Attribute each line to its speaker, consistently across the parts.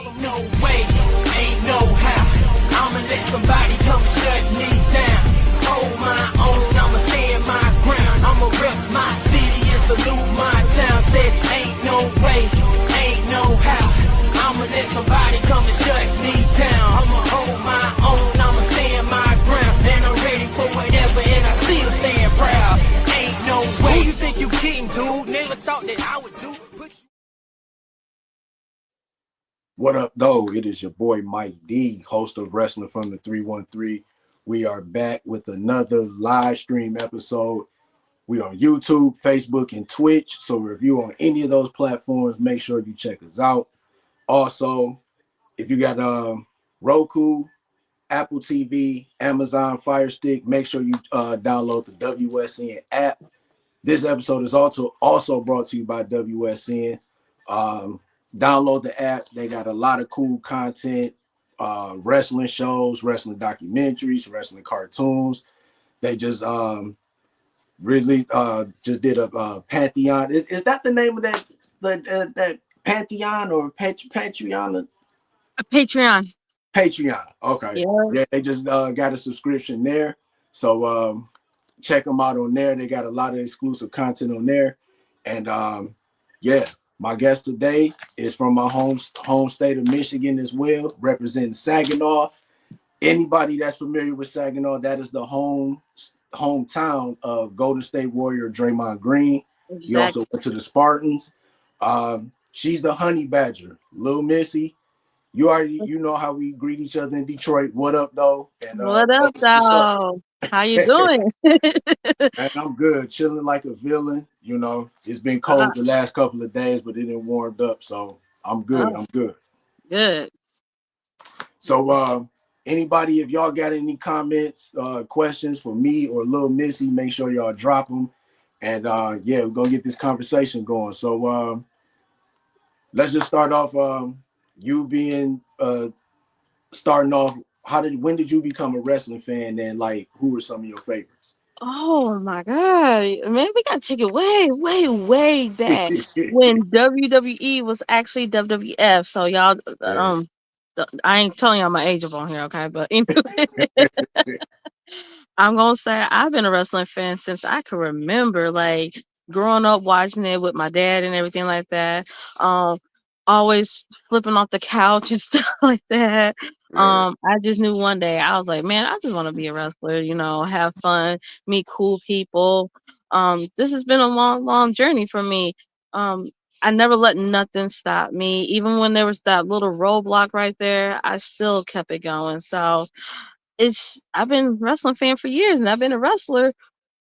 Speaker 1: Ain't no way, ain't no how. I'ma let somebody come and shut me down. Hold my own, I'ma stand my ground. I'ma rep my city and salute my town. Said ain't no way, ain't no how. I'ma let somebody come and shut me down. I'ma hold my own, I'ma stand my ground. And I'm ready for whatever, and I still stand proud. Ain't no way. Who you think you kidding, dude? Never thought that I would do.
Speaker 2: What up, though? It is your boy Mike D, host of Wrestling from the 313. We are back with another live stream episode. We on YouTube, Facebook, and Twitch. So if you're on any of those platforms, make sure you check us out. Also, if you got Roku, Apple TV, Amazon Fire Stick, make sure you download the WSN app. This episode is also brought to you by WSN. Download the app. They got a lot of cool content, wrestling shows, wrestling documentaries, wrestling cartoons. They just really just did a Pantheon. Is that the name of that Pantheon or Patreon?
Speaker 3: Patreon.
Speaker 2: Patreon. Okay. Yeah, they just got a subscription there. So check them out on there. They got a lot of exclusive content on there. And yeah. My guest today is from my home state of Michigan as well, representing Saginaw. Anybody that's familiar with Saginaw, that is the hometown of Golden State Warrior Draymond Green. Exactly. He also went to the Spartans. She's the honey badger, Lil Missy. You know how we greet each other in Detroit. What up, though? And,
Speaker 3: what up, though? How you doing?
Speaker 2: Man, I'm good, chilling like a villain. You know, it's been cold the last couple of days, but it didn't warmed up, so I'm good. I'm good.
Speaker 3: Good.
Speaker 2: So, anybody, if y'all got any comments, questions for me or Lil Missy, make sure y'all drop them. And yeah, we're gonna get this conversation going. So, let's just start off. You being starting off. When did you become a wrestling fan? And like, who were some of your favorites?
Speaker 3: Oh my God, man, we gotta take it way back when WWE was actually WWF. So y'all, I ain't telling y'all my age up on here, okay? But anyway, I'm gonna say I've been a wrestling fan since I can remember, like growing up watching it with my dad and everything like that. Always flipping off the couch and stuff like that. I just knew one day I was like, man, I just want to be a wrestler, have fun, meet cool people. This has been a long journey for me. I never let nothing stop me. Even when there was that little roadblock right there, I still kept it going. So I've been a wrestling fan for years, and I've been a wrestler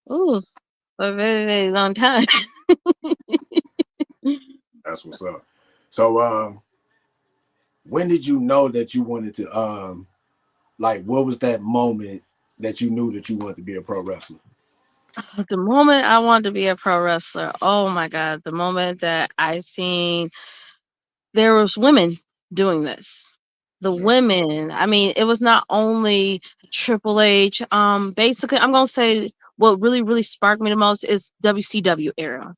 Speaker 3: for a very long time.
Speaker 2: That's what's up. So when did you know that you wanted to like, what was that moment that you knew that you wanted to be a pro wrestler?
Speaker 3: The moment I wanted to be a pro wrestler, oh my God, the moment that I seen there was women doing this. The women, I mean, it was not only Triple H. Basically, I'm gonna say what really sparked me the most is WCW era.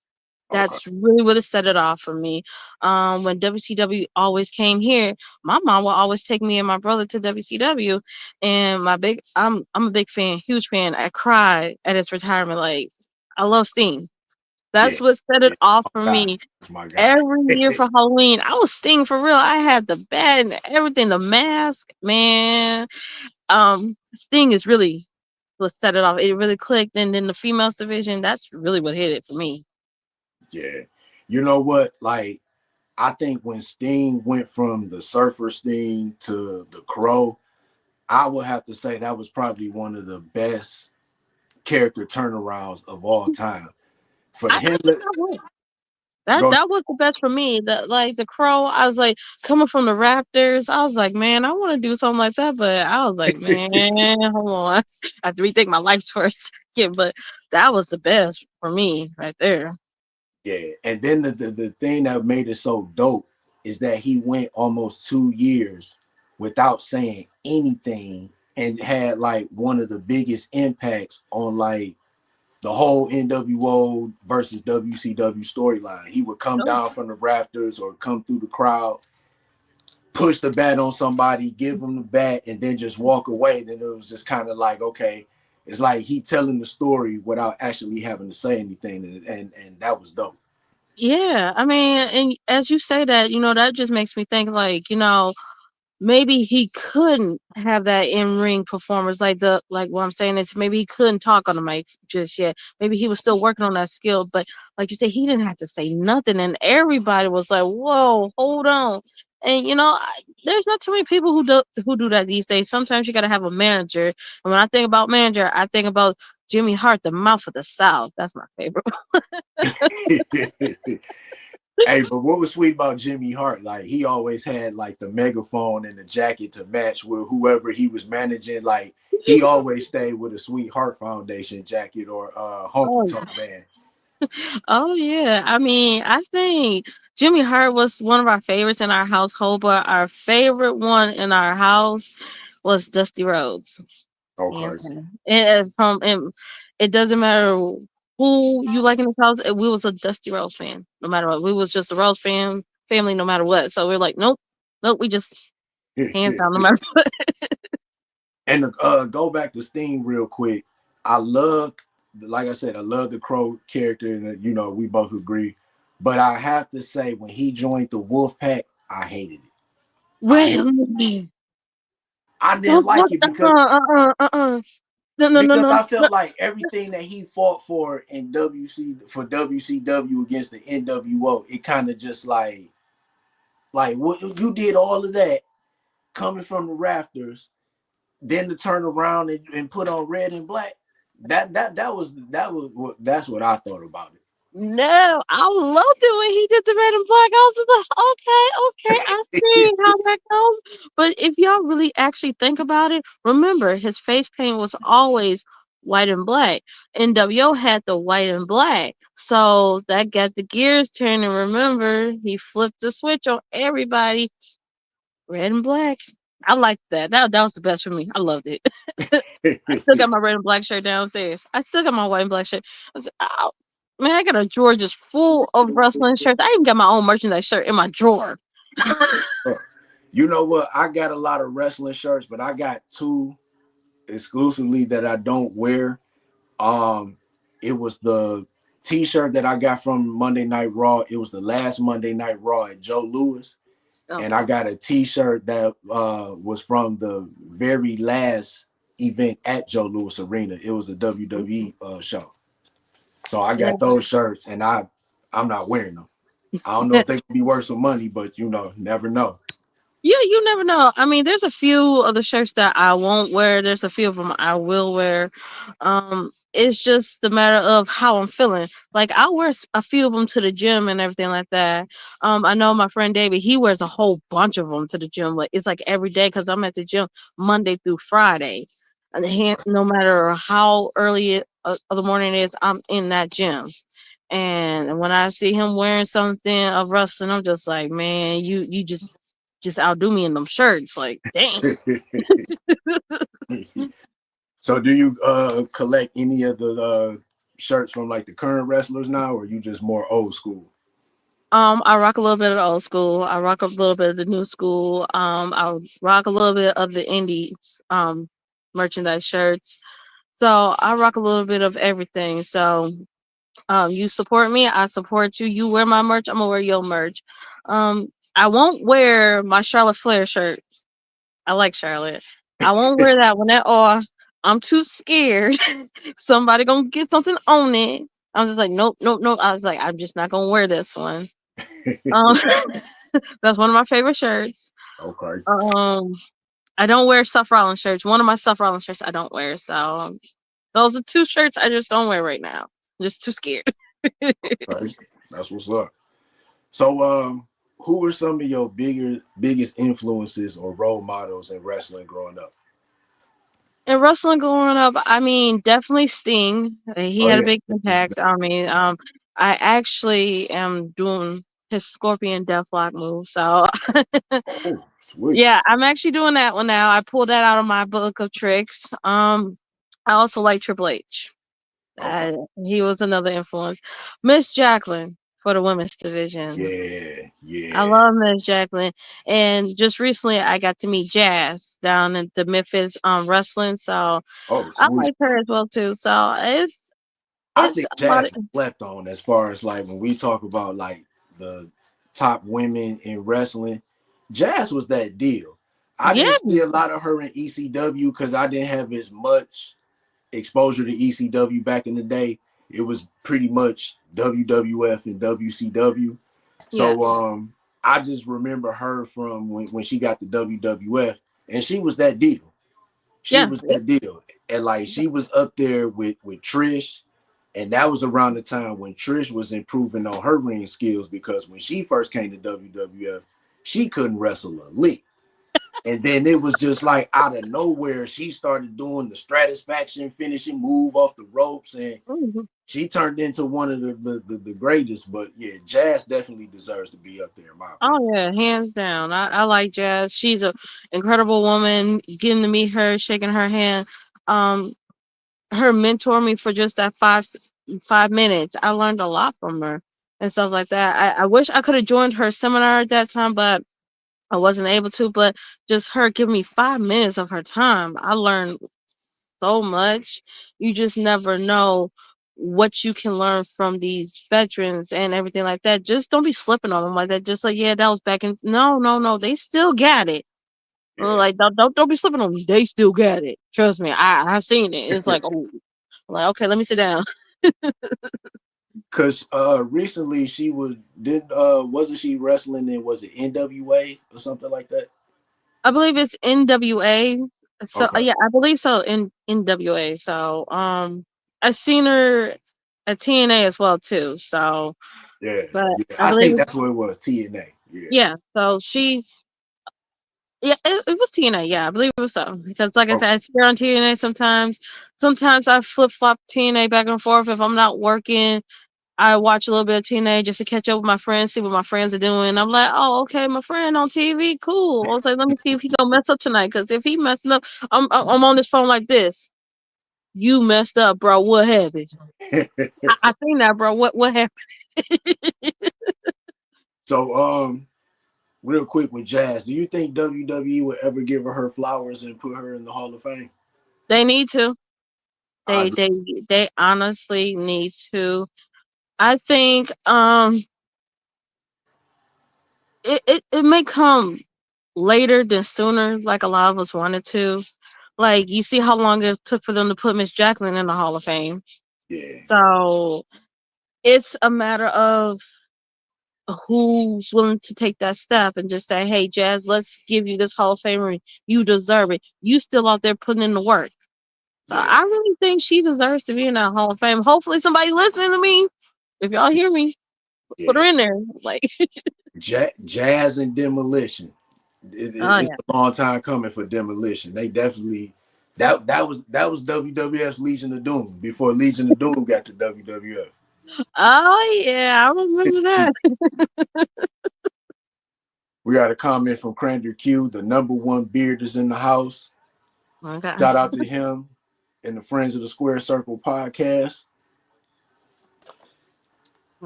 Speaker 3: That's really what it set it off for me. When WCW always came here, my mom would always take me and my brother to WCW, and I'm a big fan, huge fan. I cried at his retirement. Like, I love Sting. That's what set it off for me. Every year for Halloween, I was Sting for real. I had the bat and everything, the mask, man. Sting is really what set it off. It really clicked, and then the females division, that's really what hit it for me.
Speaker 2: Yeah. You know what? Like, I think when Sting went from the Surfer Sting to the Crow, I would have to say that was probably one of the best character turnarounds of all time. For him,
Speaker 3: that was the best for me. The Crow, I was like, coming from the Raptors, I was like, man, I want to do something like that, but I was like, man, hold on, I have to rethink my life for a second. But that was the best for me right there.
Speaker 2: Yeah, and then the thing that made it so dope is that he went almost 2 years without saying anything and had like one of the biggest impacts on like the whole NWO versus WCW storyline. He would come down from the rafters or come through the crowd. push the bat on somebody, give them the bat, and then just walk away. Then it was just kind of like, okay, it's like he telling the story without actually having to say anything, and that was dope.
Speaker 3: Yeah, I mean, and as you say that, that just makes me think like, maybe he couldn't have that in ring performance like what I'm saying is maybe he couldn't talk on the mic just yet. Maybe he was still working on that skill, but like you said, he didn't have to say nothing, and everybody was like, "Whoa, hold on!" And there's not too many people who do that these days. Sometimes you got to have a manager, and when I think about manager, I think about Jimmy Hart, the mouth of the South. That's my favorite.
Speaker 2: Hey, but what was sweet about Jimmy Hart? Like he always had like the megaphone and the jacket to match with whoever he was managing. Like he always stayed with a Sweet Heart Foundation jacket or honky
Speaker 3: Oh,
Speaker 2: tonk band.
Speaker 3: oh yeah. I mean, I think Jimmy Hart was one of our favorites in our household, but our favorite one in our house was Dusty Rhodes. Hands
Speaker 2: Okay.
Speaker 3: down. And it doesn't matter who you like in the house. We was a Dusty Rhodes fan, no matter what. We was just a Rhodes family, no matter what. So we're like, nope, nope. We just hands down, no matter what.
Speaker 2: And to go back to Sting real quick, I love, like I said, I love the Crow character, and we both agree. But I have to say, when he joined the Wolf Pack, I hated it. I
Speaker 3: Wait
Speaker 2: hate,
Speaker 3: a minute.
Speaker 2: I didn't
Speaker 3: Don't
Speaker 2: like it
Speaker 3: no no no
Speaker 2: because
Speaker 3: no
Speaker 2: I
Speaker 3: no.
Speaker 2: felt like everything that he fought for in WCW against the NWO, it kind of just like what you did all of that coming from the rafters, then to turn around and put on red and black. That's what I thought about
Speaker 3: No, I loved it when he did the red and black. I was like, okay, I see
Speaker 2: it.
Speaker 3: how that goes. But if y'all really actually think about it, remember his face paint was always white and black. NWO had the white and black. So that got the gears turning. Remember, he flipped the switch on everybody. Red and black. I liked that. That was the best for me. I loved it. I still got my red and black shirt downstairs. I still got my white and black shirt. I said, "Ow." Man, I got a drawer just full of wrestling shirts. I even got my own merchandise shirt in my drawer.
Speaker 2: You know what? I got a lot of wrestling shirts, but I got two exclusively that I don't wear. Um, it was the T-shirt that I got from Monday Night Raw. It was the last Monday Night Raw at Joe Louis, and I
Speaker 3: Okay.
Speaker 2: got a T-shirt that was from the very last event at Joe Louis Arena. It was a WWE show, so I
Speaker 3: Yeah.
Speaker 2: got those shirts, and I'm not wearing them. I don't know if they could be worth some money, but never know.
Speaker 3: Yeah, you never know. I mean, there's a few of the shirts that I won't wear. There's a few of them I will wear. It's just the matter of how I'm feeling. Like I'll wear a few of them to the gym and everything like that. I know my friend David. He wears a whole bunch of them to the gym. Like it's like every day because I'm at the gym Monday through Friday. And no matter how early of the morning it is, I'm in that gym. And when I see him wearing something of wrestling, I'm just like, man, you just outdo me in them shirts. Like, dang.
Speaker 2: So do you collect any of the shirts from like the current wrestlers now, or you just more old school?
Speaker 3: I rock a little bit of the old school. I rock a little bit of the new school. I rock a little bit of the indies merchandise shirts. So I rock a little bit of everything. So you support me, I support you. You wear my merch, I'm gonna wear your merch. I won't wear my Charlotte Flair shirt. I like Charlotte. I won't wear that one at all. I'm too scared. Somebody gonna get something on it. I was just like, nope, nope, nope. I was like, I'm just not gonna wear this one. Um, that's one of my favorite shirts.
Speaker 2: Okay.
Speaker 3: Um, I don't wear Seth Rollins shirts. One of my Seth Rollins shirts I don't wear. So those are two shirts I just don't wear right now. I'm just too scared.
Speaker 2: Okay. That's what's up. So who were some of your biggest influences or role models in wrestling growing up?
Speaker 3: In wrestling growing up, I mean, definitely Sting. He
Speaker 2: Oh
Speaker 3: had a
Speaker 2: yeah.
Speaker 3: big impact on me. I actually am doing his Scorpion Deathlock move. So
Speaker 2: Oh, sweet.
Speaker 3: yeah, I'm actually doing that one now. I pulled that out of my book of tricks. I also like Triple H.
Speaker 2: Okay.
Speaker 3: He was another influence. Miss Jacqueline. for the women's division.
Speaker 2: Yeah,
Speaker 3: I
Speaker 2: yeah.
Speaker 3: love Miss Jacqueline, and just recently I got to meet Jazz down at the Memphis wrestling, so
Speaker 2: Oh,
Speaker 3: I
Speaker 2: sweet.
Speaker 3: like her as well too. So
Speaker 2: I
Speaker 3: it's
Speaker 2: think
Speaker 3: a lot
Speaker 2: Jazz
Speaker 3: of
Speaker 2: is slept on as far as like when we talk about like the top women in wrestling. Jazz was that deal. I
Speaker 3: yeah,
Speaker 2: didn't see a lot of her in ECW because I didn't have as much exposure to ECW back in the day. It was pretty much WWF and WCW. So
Speaker 3: yes,
Speaker 2: I just remember her from when she got the WWF, and she was that deal. She
Speaker 3: yeah,
Speaker 2: was
Speaker 3: yep.
Speaker 2: that deal. And like she was up there with Trish. And that was around the time when Trish was improving on her ring skills because when she first came to WWF, she couldn't wrestle a lick. And then it was just like out of nowhere, she started doing the stratisfaction finishing move off the ropes, and
Speaker 3: Mhm.
Speaker 2: she turned into one of the greatest. But yeah, Jazz definitely deserves to be up there, in my opinion.
Speaker 3: Oh yeah, hands down. I like Jazz. She's a incredible woman. Getting to meet her, shaking her hand, um, her mentor me for just that 5 minutes. I learned a lot from her and stuff like that. I wish I could have joined her seminar at that time, but I wasn't able to. But just her giving me 5 minutes of her time, I learned so much. You just never know what you can learn from these veterans and everything like that. Just don't be slipping on them like that. Just like, yeah, that was back in. No, no, no. They still got it.
Speaker 2: Yeah.
Speaker 3: Like, don't be slipping on them. They still got it. Trust me. I've seen it. It's like, oh, like, okay, let me sit down.
Speaker 2: Cause recently she was did wasn't she wrestling in, was it NWA or something like that?
Speaker 3: I believe it's NWA. So
Speaker 2: Okay.
Speaker 3: yeah, I believe so in NWA. So I seen her at TNA as well too. So,
Speaker 2: Yeah.
Speaker 3: but
Speaker 2: Yeah.
Speaker 3: I
Speaker 2: I
Speaker 3: believe
Speaker 2: think
Speaker 3: it's,
Speaker 2: that's what it was, TNA. Yeah.
Speaker 3: yeah. So she's yeah, it was TNA. Yeah, I believe it was so because like I
Speaker 2: Okay.
Speaker 3: said, I see her on TNA sometimes. Sometimes I flip flop TNA back and forth if I'm not working. I watch a little bit of TNA just to catch up with my friends, see what my friends are doing. I'm like, oh, okay, my friend on TV, cool. I was like, let me see if he gonna mess up tonight. Cause if he messing up, I'm on this phone like this. You messed up, bro. What happened? I seen that, bro. What happened?
Speaker 2: So real quick with Jazz, do you think WWE would ever give her flowers and put her in the Hall of Fame?
Speaker 3: They need to.
Speaker 2: I
Speaker 3: They
Speaker 2: agree.
Speaker 3: they they honestly need to. I think it may come later than sooner, like a lot of us wanted to. Like you see how long it took for them to put Miss Jacqueline in the Hall of Fame.
Speaker 2: Yeah.
Speaker 3: So it's a matter of who's willing to take that step and just say, "Hey, Jazz, let's give you this Hall of Famer. You deserve it. You still out there putting in the work." So
Speaker 2: Yeah.
Speaker 3: I really think she deserves to be in that Hall of Fame. Hopefully, somebody listening to me, if y'all hear me, put her
Speaker 2: Yeah.
Speaker 3: in there. Like,
Speaker 2: Jazz and Demolition.
Speaker 3: oh
Speaker 2: It's
Speaker 3: yeah,
Speaker 2: a long time coming for Demolition. They definitely that was WWF's Legion of Doom before Legion of Doom got to WWF.
Speaker 3: oh yeah, I remember that.
Speaker 2: We got a comment from Crander Q, the number one beard is in the house.
Speaker 3: Okay.
Speaker 2: Shout out to him and the Friends of the Square Circle podcast.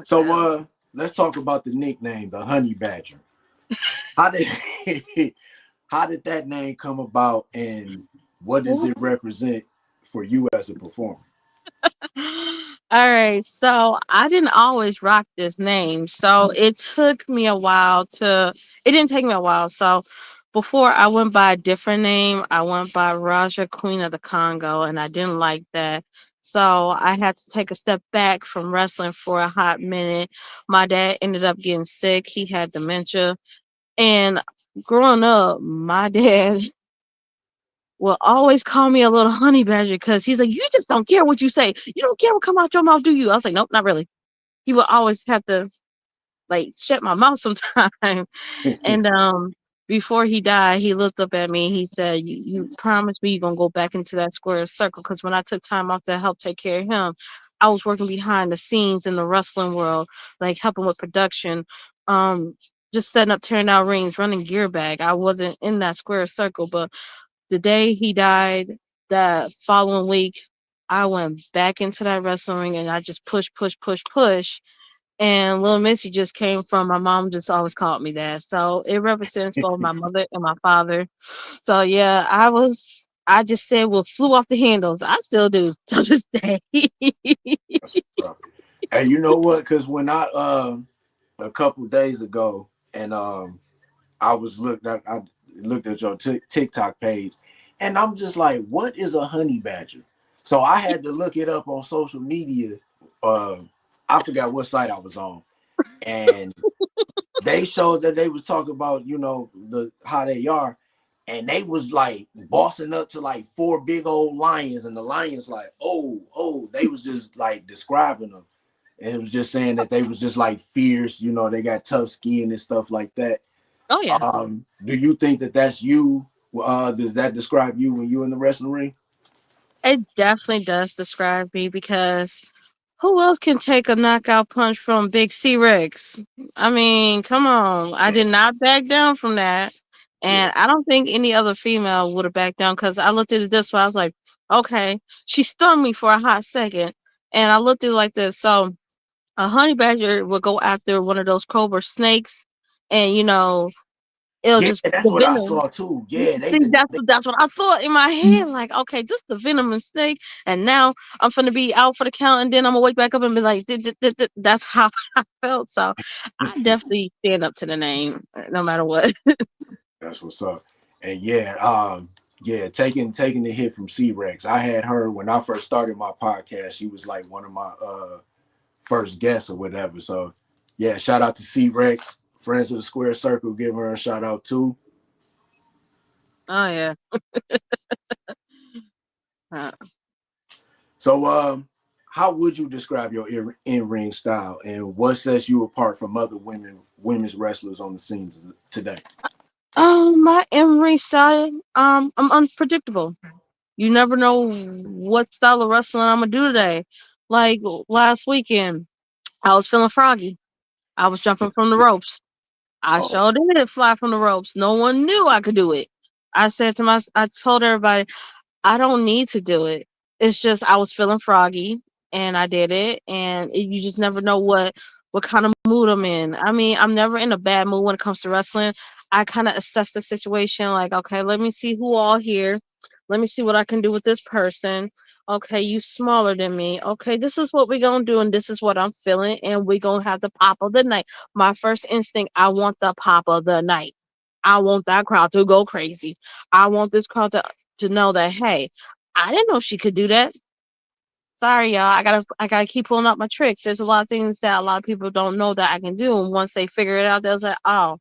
Speaker 2: So
Speaker 3: Okay.
Speaker 2: let's talk about the nickname, the Honey Badger. How did how did that name come about, and what does it represent for you as a performer?
Speaker 3: All right, so I didn't always rock this name. So it took me a while to, it didn't take me a while. So before I went by a different name, I went by Raja Queen of the Congo, and I didn't like that. So I had to take a step back from wrestling for a hot minute. My dad ended up getting sick, he had dementia. And growing up, my dad will always call me a little honey badger because he's like, you just don't care what you say. You don't care what come out your mouth, do you? I was like, nope, not really. He would always have to like shut my mouth sometime. And before he died, he looked up at me. He said, you promised me you're gonna go back into that square circle. Because when I took time off to help take care of him, I was working behind the scenes in the wrestling world, like helping with production, um, just setting up, tearing out rings, running gear bag. I wasn't in that square circle, but the day he died, that following week, I went back into that wrestling ring and I just push, push, push, push. And Lil Missy just came from my mom just always called me that. So it represents both my mother and my father. So yeah, I just said well flew off the handles. I still do to this day.
Speaker 2: That's what's up. And you know what? Because when I a couple days ago, and I looked at your TikTok page, and I'm just like, what is a honey badger? So I had to look it up on social media. Uh, I forgot what site I was on, and they showed that they was talking about the how they are, and they was like bossing up to like four big old lions, and the lions like they was just like describing them, and it was just saying that they was just like fierce, they got tough skin and stuff like that.
Speaker 3: Oh yeah.
Speaker 2: Do you think that that's you? Does that describe you when you in the wrestling ring?
Speaker 3: It definitely does describe me because who else can take a knockout punch from Big C Rex? I mean, come on. I
Speaker 2: Yeah,
Speaker 3: did not back down from that.
Speaker 2: yeah.
Speaker 3: And I don't think any other female would have backed down because I looked at it this way. I was like, okay. She stunned me for a hot second. And I looked at it like this. So a honey badger would go after one of those cobra snakes and, it'll
Speaker 2: Yeah,
Speaker 3: just,
Speaker 2: that's
Speaker 3: the
Speaker 2: what I
Speaker 3: venom.
Speaker 2: saw too. Yeah,
Speaker 3: See, that's what I thought in my head. Like, okay, just the venomous snake, and now I'm gonna be out for the count, and then I'm gonna wake back up and be like, That's how I felt. So, I definitely stand up to the name, no matter what.
Speaker 2: that's what's up. And yeah, taking the hit from C Rex. I had her when I first started my podcast. She was like one of my first guests or whatever. So yeah, shout out to C Rex, friends of the Square Circle. Give her a shout out too.
Speaker 3: Oh yeah. Uh,
Speaker 2: So how would you describe your in ring style, and what sets you apart from other women's wrestlers on the scenes today?
Speaker 3: my Emery style, I'm unpredictable. You never know what style of wrestling I'm gonna do today. Like last weekend, I was feeling froggy. I was jumping from the ropes. I
Speaker 2: Oh,
Speaker 3: sure did fly from the ropes. No one knew I could do it. I told everybody, I don't need to do it. It's just I was feeling froggy and I did it. And you just never know what kind of mood I'm in. I mean, I'm never in a bad mood when it comes to wrestling. I kind of assess the situation like, okay, let me see who all here. Let me see what I can do with this person. Okay, you smaller than me. Okay, this is what we're gonna do, and this is what I'm feeling, and we're gonna have the pop of the night. My first instinct, I want the pop of the night. I want that crowd to go crazy. I want this crowd to know that hey, I didn't know she could do that. Sorry, y'all. I gotta keep pulling out my tricks. There's a lot of things that a lot of people don't know that I can do, and once they figure it out, they'll say, "Oh,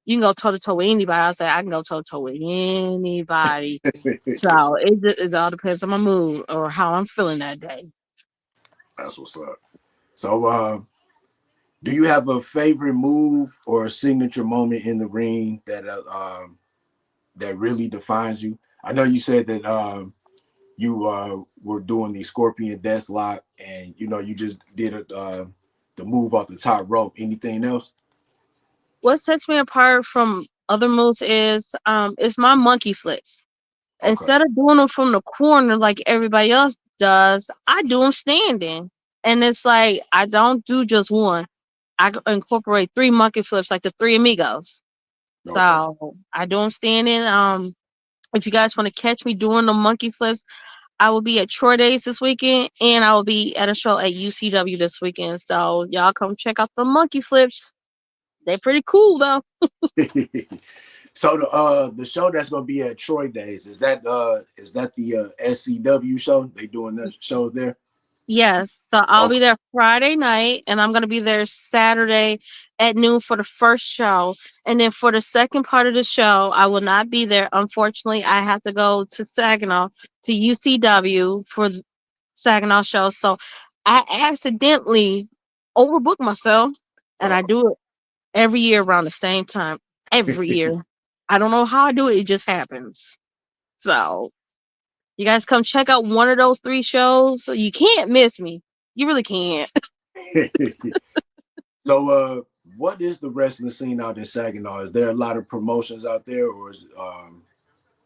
Speaker 3: you can go toe to toe with anybody." I say, "I can go toe to toe with anybody." So it all depends on my mood or how I'm feeling that day.
Speaker 2: that's what's up. So do you have a favorite move or a signature moment in the ring that really defines you? I know you said that you were doing the Scorpion Death Lock, and you just did the move off the top rope. Anything else?
Speaker 3: What sets me apart from other moves is my monkey flips.
Speaker 2: Okay,
Speaker 3: Instead of doing them from the corner like everybody else does, I do them standing. And it's like I don't do just one. Incorporate three monkey flips like the Three Amigos.
Speaker 2: okay.
Speaker 3: So I do them standing. If you guys want to catch me doing the monkey flips, I will be at Troy Days this weekend, and I will be at a show at UCW this weekend. So y'all come check out the monkey flips. They're pretty cool though.
Speaker 2: So the show that's gonna be at Troy Days, is that the SCW show? They doing the shows there?
Speaker 3: Yes, so I'll be
Speaker 2: Okay.
Speaker 3: there Friday night, and I'm gonna be there Saturday at noon for the first show, and then for the second part of the show, I will not be there. Unfortunately, I have to go to Saginaw to UCW for the Saginaw show, so I accidentally overbooked myself, and I
Speaker 2: Uh,
Speaker 3: do it every year around the same time. Every year, I don't know how I do it; it just happens. So you guys come check out one of those three shows. You can't miss me. You really can't.
Speaker 2: so what is the wrestling scene out in Saginaw? Is there a lot of promotions out there, or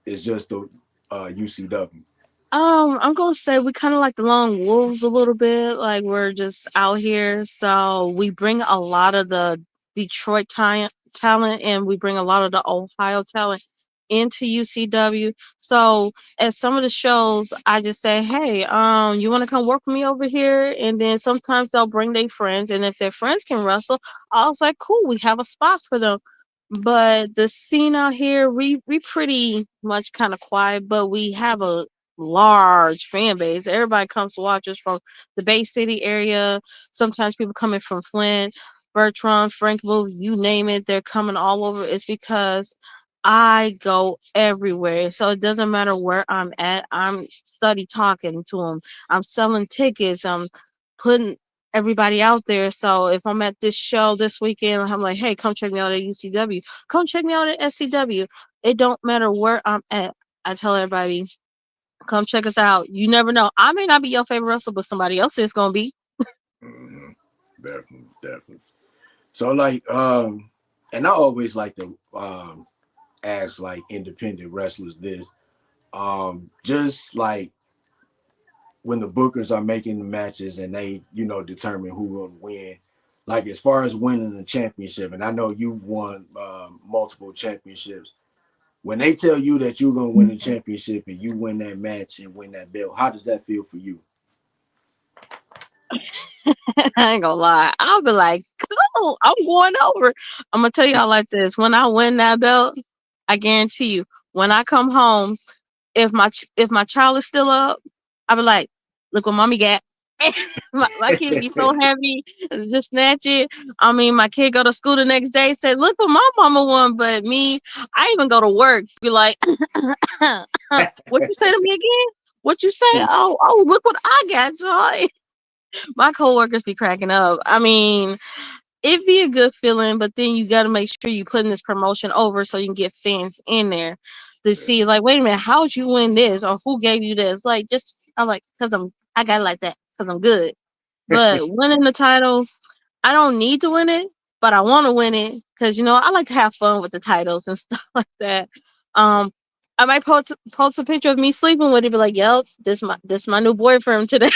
Speaker 2: is just the UCW?
Speaker 3: I'm gonna say we kind of like the lone wolves a little bit. Like we're just out here, so we bring a lot of the Detroit talent, and we bring a lot of the Ohio talent into UCW. So at some of the shows, I just say, "Hey, you want to come work with me over here?" And then sometimes they'll bring their friends, and if their friends can wrestle, I was like, "Cool, we have a spot for them." But the scene out here, we pretty much kind of quiet, but we have a large fan base. Everybody comes to watch us from the Bay City area. Sometimes people coming from Flint, Bertrand, Frankville, you name it. They're coming all over. It's because I go everywhere. So it doesn't matter where I'm at. I'm study talking to them. I'm selling tickets. I'm putting everybody out there. So if I'm at this show this weekend, I'm like, hey, come check me out at UCW. Come check me out at SCW. It don't matter where I'm at. I tell everybody, come check us out. You never know. I may not be your favorite wrestler, but somebody else is gonna be.
Speaker 2: Hmm. Definitely, definitely. So like, and I always like to ask like independent wrestlers this. Just like when the bookers are making the matches and they, determine who will win. Like as far as winning the championship, and I know you've won multiple championships. When they tell you that you're gonna win the championship and you win that match and win that belt, how does that feel for you?
Speaker 3: I ain't gonna lie. I'll be like, cool, I'm going over. I'm gonna tell y'all like this. When I win that belt, I guarantee you, when I come home, if my child is still up, I'll be like, look what mommy got. My kid be so happy, just snatch it. I mean, my kid go to school the next day, say, look what my mama won. But me, I even go to work, be like, what you say to me again? What you say? Oh, look what I got, Joy. My coworkers be cracking up. I mean, it'd be a good feeling, but then you got to make sure you putting this promotion over so you can get fans in there to see, like, wait a minute, how'd you win this, or who gave you this? Like, just I'm like, I got it like that because I'm good. But winning the title, I don't need to win it, but I want to win it because I like to have fun with the titles and stuff like that. Um, I might post a picture of me sleeping with it, be like, "Yep, this my new boyfriend today."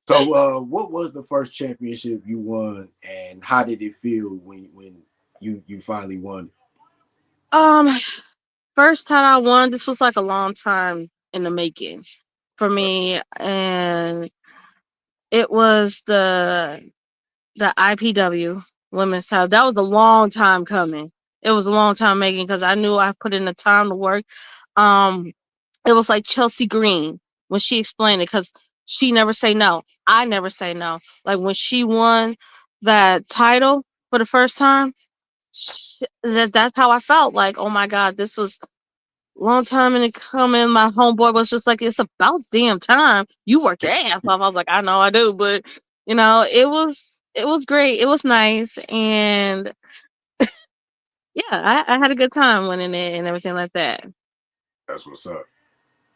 Speaker 2: So, what was the first championship you won, and how did it feel when you finally won?
Speaker 3: um, First time I won, this was like a long time in the making for
Speaker 2: Okay.
Speaker 3: me, and it was the IPW women's title. That was a long time coming. It was a long time making because I knew I put in the time to work. Um, it was like Chelsea Green when she explained it because she never say no. I never say no. Like when she won that title for the first time, that's how I felt. Like, oh my god, this was long time in it coming. My homeboy was just like, it's about damn time you work your ass off. I was like, I know I do, but it was great. It was nice, and yeah, I had a good time winning it and everything like that.
Speaker 2: That's what's up.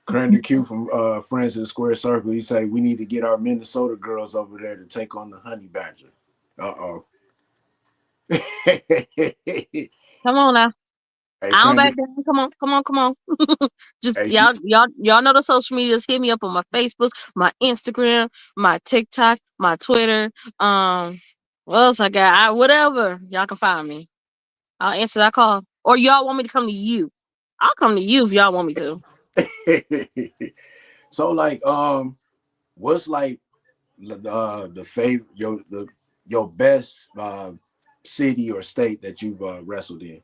Speaker 2: Brandon Q from Friends of the Square Circle. He say we need to get our Minnesota girls over there to take on the Honey Badger. Uh oh. Hey,
Speaker 3: Come on now. I don't back
Speaker 2: Brandon.
Speaker 3: down. Come on, come on, come on. Just
Speaker 2: Hey,
Speaker 3: y'all know the social medias. Hit me up on my Facebook, my Instagram, my TikTok, my Twitter. What else I got? Whatever. Y'all can find me. I'll answer that call. Or y'all want me to come to you? I'll come to you if y'all want me to.
Speaker 2: so like what's like the favorite your best city or state that you've wrestled in?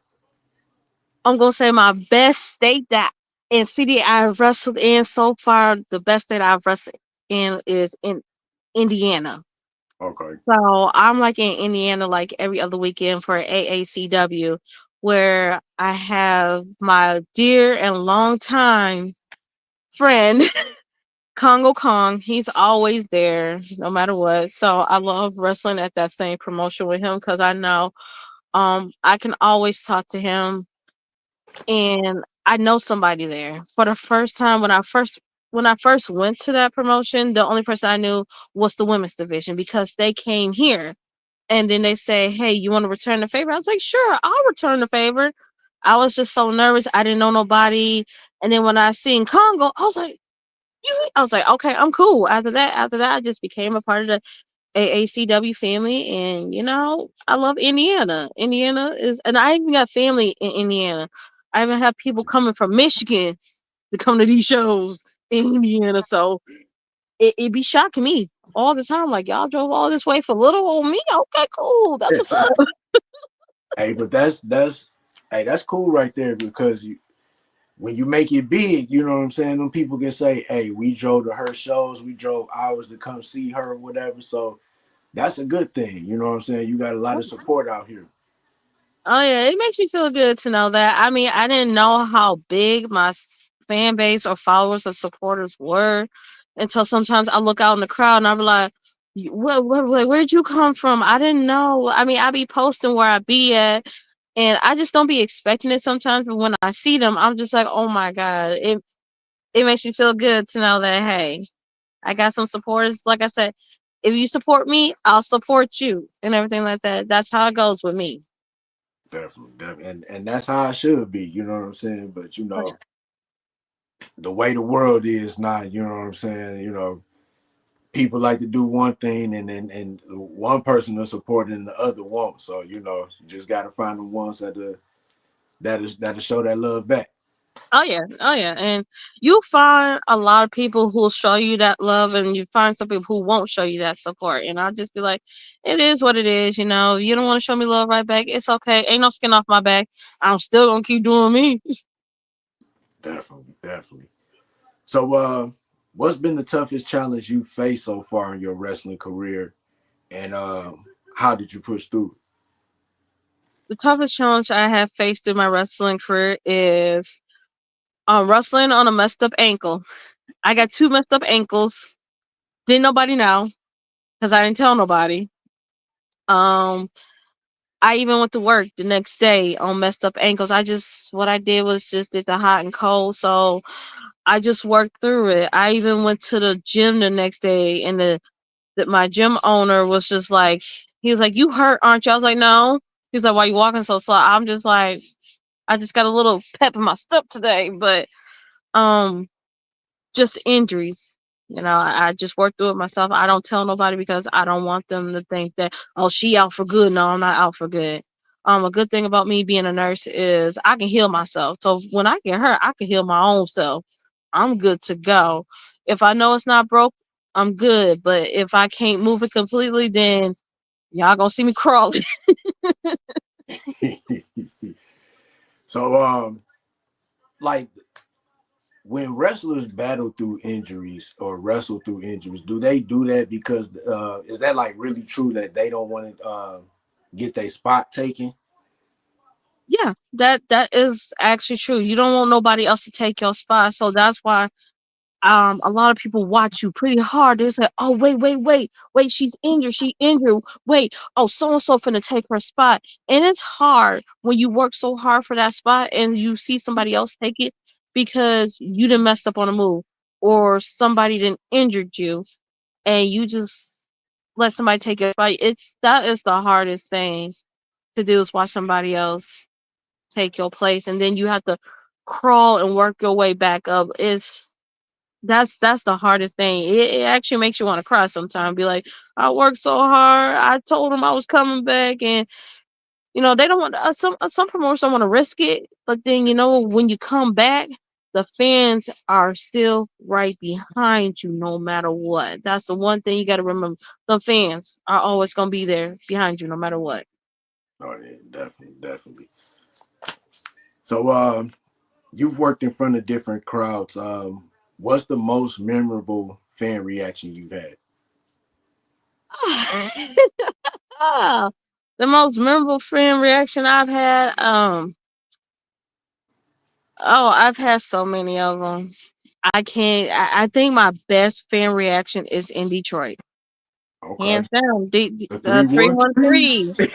Speaker 3: I'm gonna say my best state that and city I've wrestled in so far. The best state I've wrestled in is in Indiana.
Speaker 2: Okay.
Speaker 3: So I'm like in Indiana like every other weekend for AACW, where I have my dear and long time friend Congo Kong. He's always there, no matter what. So I love wrestling at that same promotion with him because I know I can always talk to him, and I know somebody there. For the first time when I first went to that promotion, the only person I knew was the women's division because they came here and then they say, "Hey, you want to return the favor?" I was like, "Sure, I'll return the favor." I was just so nervous. I didn't know nobody. And then when I seen Congo, I was like, I was like, okay, I'm cool. After that, I just became a part of the AACW family, and I love Indiana. Indiana is, and I even got family in Indiana. I even have people coming from Michigan to come to these shows in Indiana. So it be shocking me all the time. Like, y'all drove all this way for little old me. Okay, cool. That's what's up.
Speaker 2: Hey, but that's cool right there because when you make it big, you know what I'm saying? Them people can say, hey, we drove to her shows, we drove hours to come see her or whatever. So that's a good thing. You know what I'm saying? You got a lot of support out here.
Speaker 3: Oh yeah, it makes me feel good to know that. I mean, I didn't know how big my fan base or followers or supporters were until sometimes I look out in the crowd and I'm like, where'd you come from? I didn't know. I mean, I be posting where I be at, and I just don't be expecting it sometimes. But when I see them, I'm just like, oh my god, it makes me feel good to know that hey, I got some supporters. Like I said, if you support me, I'll support you and everything like that. That's how it goes with me.
Speaker 2: Definitely, definitely. And that's how it should be, you know what I'm saying? But
Speaker 3: Oh yeah.
Speaker 2: the way the world is now, you know what I'm saying? People like to do one thing and one person will support and the other won't. So, you just gotta find the ones that'll show that love back.
Speaker 3: Oh yeah, oh yeah, and you find a lot of people who'll show you that love, and you find some people who won't show you that support. And I'll just be like, it is what it is. You don't want to show me love right back. It's okay. Ain't no skin off my back. I'm still gonna keep doing me.
Speaker 2: Definitely, definitely. So what's been the toughest challenge you faced so far in your wrestling career and how did you push through
Speaker 3: The toughest challenge I have faced in my wrestling career is wrestling on a messed up ankle. I got two messed up ankles. Didn't nobody know because I didn't tell nobody. Um, I even went to work the next day on messed up ankles. What I did was just did the hot and cold. So I just worked through it. I even went to the gym the next day, and my gym owner was just like, he was like, "You hurt, aren't you?" I was like, "No." He's like, "Why you walking so slow?" I'm just like, I just got a little pep in my step today, but um, just injuries. I just work through it myself. I don't tell nobody because I don't want them to think that, oh, she out for good. No, I'm not out for good. A good thing about me being a nurse is I can heal myself. So when I get hurt, I can heal my own self. I'm good to go. If I know it's not broke, I'm good. But if I can't move it completely, then y'all gonna see me crawling.
Speaker 2: it? So like when wrestlers battle through injuries or wrestle through injuries, do they do that because is that like really true that they don't want to get their spot taken?
Speaker 3: Yeah, that is actually true. You don't want nobody else to take your spot. So that's why a lot of people watch you pretty hard. They say, "Oh, wait, she's injured. She injured. Wait, oh, so and so finna take her spot." And it's hard when you work so hard for that spot and you see somebody else take it because you done messed up on a move or somebody done injured you, and you just let somebody take your spot. That is the hardest thing to do is watch somebody else take your place, and then you have to crawl and work your way back up. That's the hardest thing. It actually makes you want to cry sometimes. Be like, I worked so hard. I told them I was coming back, and they don't want some promoters don't want to risk it. But then when you come back, the fans are still right behind you no matter what. That's the one thing you got to remember. The fans are always gonna be there behind you no matter what.
Speaker 2: Oh yeah, definitely, definitely. So you've worked in front of different crowds. What's the most memorable fan reaction you've had?
Speaker 3: Ah, the most memorable fan reaction I've had. Oh, I've had so many of them. I can't. I think my best fan reaction is in Detroit,
Speaker 2: Okay.
Speaker 3: hands down.
Speaker 2: The
Speaker 3: The
Speaker 2: three
Speaker 3: three
Speaker 2: one
Speaker 3: one three.
Speaker 2: three.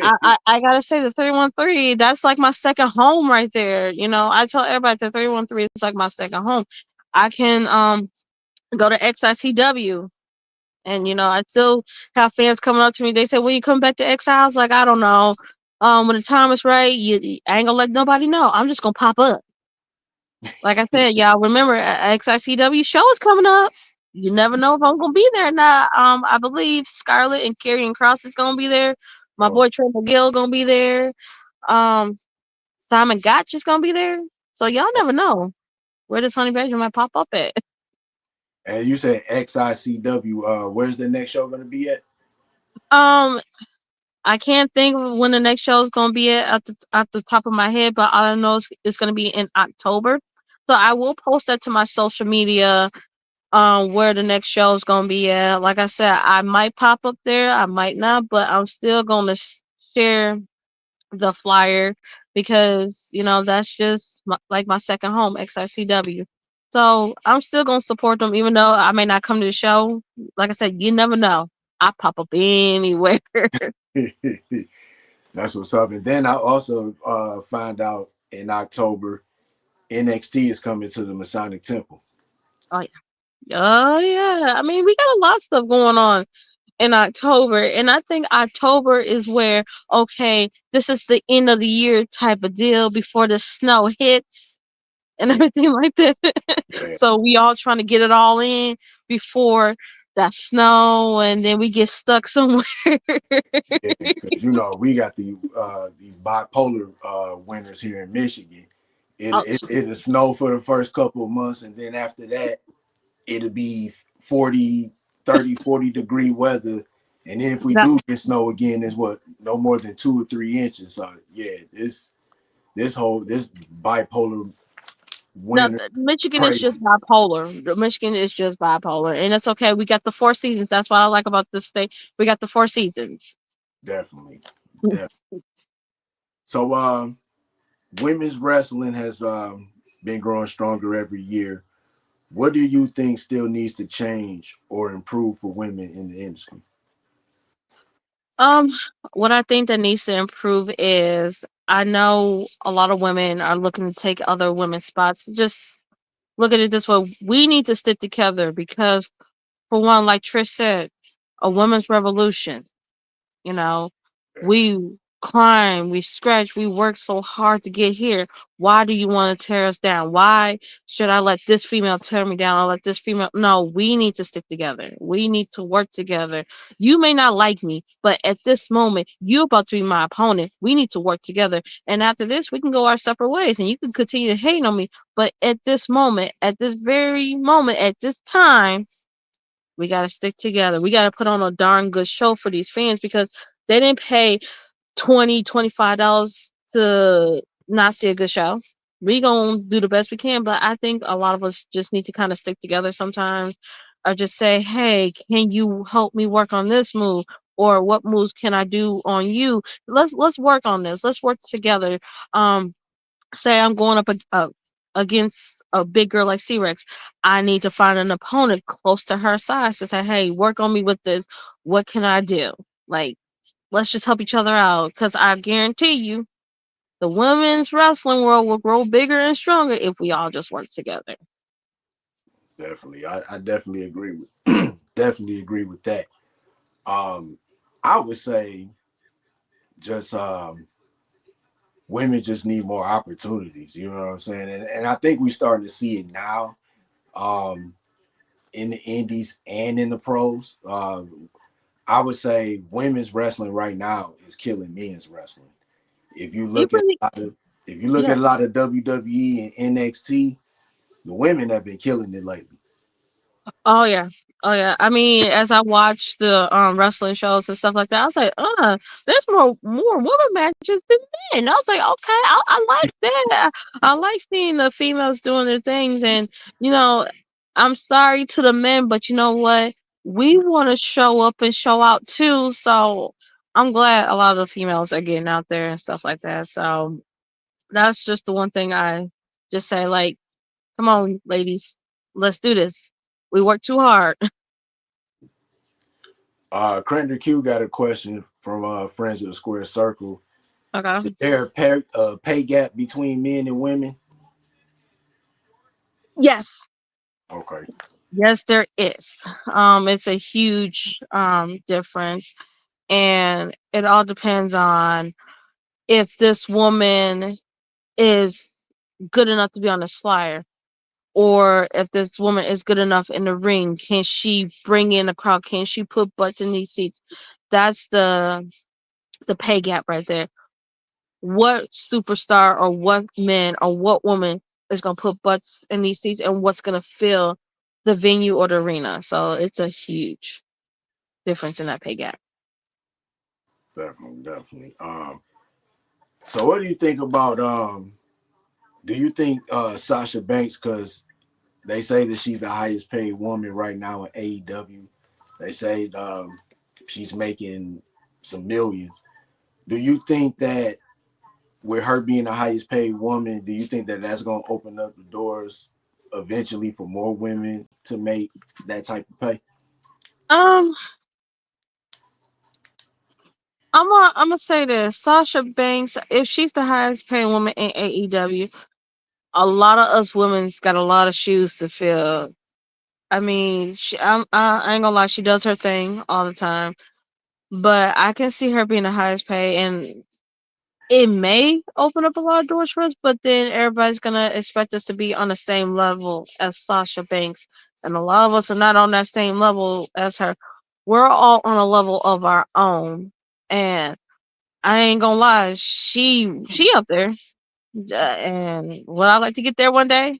Speaker 3: I gotta say the 313. That's like my second home right there. I tell everybody the 313 is like my second home. I can go to XICW. And I still have fans coming up to me. They say, "When you come back to X?" I was like, "I don't know." When the time is right, I ain't gonna let nobody know. I'm just gonna pop up. Like I said, y'all remember XICW show is coming up. You never know if I'm gonna be there or not. I believe Scarlett and Karrion Cross is gonna be there. My
Speaker 2: Oh,
Speaker 3: boy Trey McGill gonna be there. Um, Simon Gotch is gonna be there. So y'all never know where this honey badger might pop up at.
Speaker 2: and you said XICW. Where's the next show gonna be at?
Speaker 3: Um, I can't think of when the next show is gonna be at the top of my head, but all I know is it's gonna be in October. So I will post that to my social media where the next show is gonna be at. Like I said, I might pop up there, I might not, but I'm still gonna share the flyer because that's just like my second home, XICW. So I'm still gonna support them, even though I may not come to the show. Like I said, you never know. I pop up anywhere.
Speaker 2: That's what's up. And then I also find out in October NXT is coming to the Masonic Temple.
Speaker 3: Oh yeah, oh yeah. I mean, we got a lot of stuff going on in October. And I think October is where, okay, this is the end of the year type of deal before the snow hits and
Speaker 2: Yeah,
Speaker 3: everything like that.
Speaker 2: yeah,
Speaker 3: So we all trying to get it all in before that snow and then we get stuck somewhere.
Speaker 2: yeah. Because we got these bipolar winters here in Michigan. It,
Speaker 3: Oh,
Speaker 2: it it'll snow for the first couple of months, and then after that, it'll be 40, 30, 40 degree weather. And then if we
Speaker 3: that,
Speaker 2: do get snow again, it's what no more than 2 or 3 inches. So yeah, this bipolar
Speaker 3: no,
Speaker 2: winter
Speaker 3: Michigan is
Speaker 2: crazy.
Speaker 3: just bipolar. Michigan is just bipolar. And it's okay. We got the four seasons. That's what I like about this state. We got the four seasons.
Speaker 2: Definitely, definitely. So women's wrestling has been growing stronger every year. What do you think still needs to change or improve for women in the industry?
Speaker 3: Um, what I think that needs to improve is I know a lot of women are looking to take other women's spots. Just look at it this way. We need to stick together because for one, like Trish said, a women's revolution. You know, we climb, we scratch, we work so hard to get here. Why do you want to tear us down? Why should I let this female tear me down or let this female? No, we need to stick together. We need to work together. You may not like me, but at this moment, you're about to be my opponent. We need to work together. And after this, we can go our separate ways and you can continue to hate on me. But at this moment, at this very moment, at this time, we got to stick together. We got to put on a darn good show for these fans because they didn't pay $25 to not see a good show. We gonna do the best we can, but I think a lot of us just need to kind of stick together sometimes, or just say, "Hey, can you help me work on this move?" Or what moves can I do on you? Let's work on this. Let's work together. Say I'm going against a big girl like C-Rex. I need to find an opponent close to her size to say, "Hey, work on me with this. What can I do?" Like, let's just help each other out because I guarantee you the women's wrestling world will grow bigger and stronger if we all just work together.
Speaker 2: Definitely, I definitely agree with definitely agree with that. Um, I would say just women just need more opportunities. You know what I'm saying? And I think we're starting to see it now um, in the indies and in the pros. I would say women's wrestling right now is killing men's wrestling. If you
Speaker 3: You
Speaker 2: look at
Speaker 3: really,
Speaker 2: a lot of, if you look
Speaker 3: yeah.
Speaker 2: at a lot of WWE and NXT, the women have been killing it lately.
Speaker 3: Oh yeah. Oh yeah. I mean, as I watch the wrestling shows and stuff like that, I was like, there's more women matches than men. I was like, okay, I like that. I like seeing the females doing their things and you know, I'm sorry to the men, but you know what? We want to show up and show out too. So I'm glad a lot of the females are getting out there and stuff like that. So that's just the one thing I just say, like, come on, ladies, let's do this. We work too hard.
Speaker 2: Crender Q got a question from friends of the Square Circle. Is
Speaker 3: Okay.
Speaker 2: there a pay gap between men and women?
Speaker 3: Yes.
Speaker 2: Okay.
Speaker 3: Yes, there is. It's a huge difference, and it all depends on if this woman is good enough to be on this flyer, or if this woman is good enough in the ring. Can she bring in a crowd? Can she put butts in these seats? That's the pay gap right there. What superstar or what man or what woman is gonna put butts in these seats, and what's gonna fill the venue or the arena? So it's a huge difference in that pay gap.
Speaker 2: Definitely, definitely. So what do you think about do you think Sasha Banks, because they say that she's the highest paid woman right now in AEW. They say she's making some millions. Do you think that with her being the highest paid woman, do you think that that's going to open up the doors eventually for more women to make that type of pay?
Speaker 3: Um, I'm gonna say this: Sasha Banks, if she's the highest paying woman in AEW, a lot of us women's got a lot of shoes to fill. I mean, I ain't gonna lie, she does her thing all the time, but I can see her being the highest pay, and it may open up a lot of doors for us, but then everybody's gonna expect us to be on the same level as Sasha Banks, and a lot of us are not on that same level as her. We're all on a level of our own, and I ain't gonna lie, she up there, and would I like to get there one day?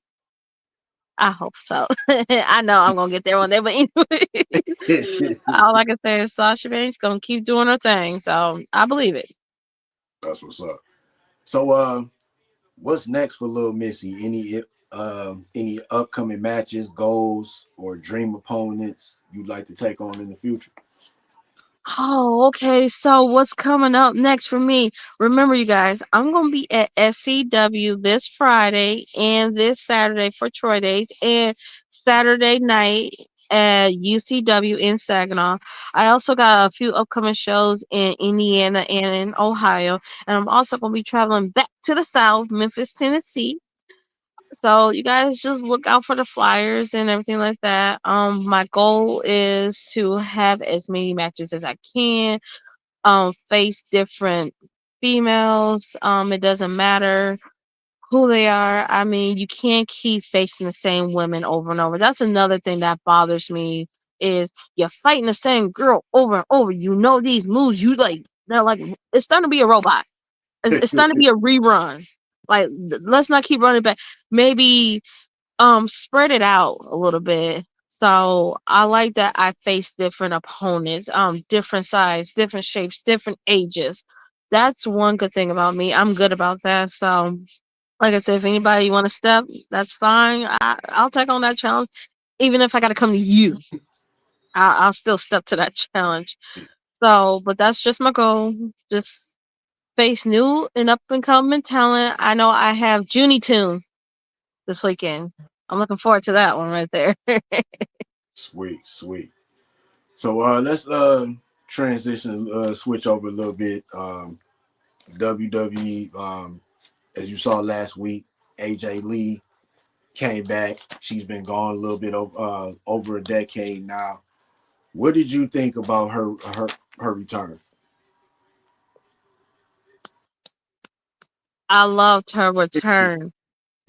Speaker 3: I hope so. I know I'm gonna get there one day, but anyway, all I can say is Sasha Banks gonna keep doing her thing, so I believe it.
Speaker 2: That's what's up. So what's next for Lil Missy? Any upcoming matches, goals, or dream opponents you'd like to take on in the future?
Speaker 3: Oh, okay. So what's coming up next for me? Remember, you guys, I'm gonna be at SCW this Friday and this Saturday for Troy Days, and Saturday night at UCW in Saginaw. I also got a few upcoming shows in Indiana and in Ohio, and I'm also gonna be traveling back to the South, Memphis, Tennessee. So you guys just look out for the flyers and everything like that. My goal is to have as many matches as I can. Face different females. It doesn't matter who they are. I mean, you can't keep facing the same women over and over. That's another thing that bothers me is you're fighting the same girl over and over. You know these moves. You like they're like it's starting to be a robot. It's starting to be a rerun. Like let's not keep running back. Maybe spread it out a little bit. So I like that I face different opponents, different size, different shapes, different ages. That's one good thing about me. I'm good about that. So like I said, if anybody want to step, that's fine. I'll take on that challenge. Even if I got to come to you, I'll still step to that challenge. So, but that's just my goal. Just face new and up and coming talent. I know I have Junie Tune this weekend. I'm looking forward to that one right there.
Speaker 2: Sweet, sweet. So let's transition, switch over a little bit. WWE, as you saw last week, AJ Lee came back. She's been gone a little bit over a decade now. What did you think about her return?
Speaker 3: I loved her return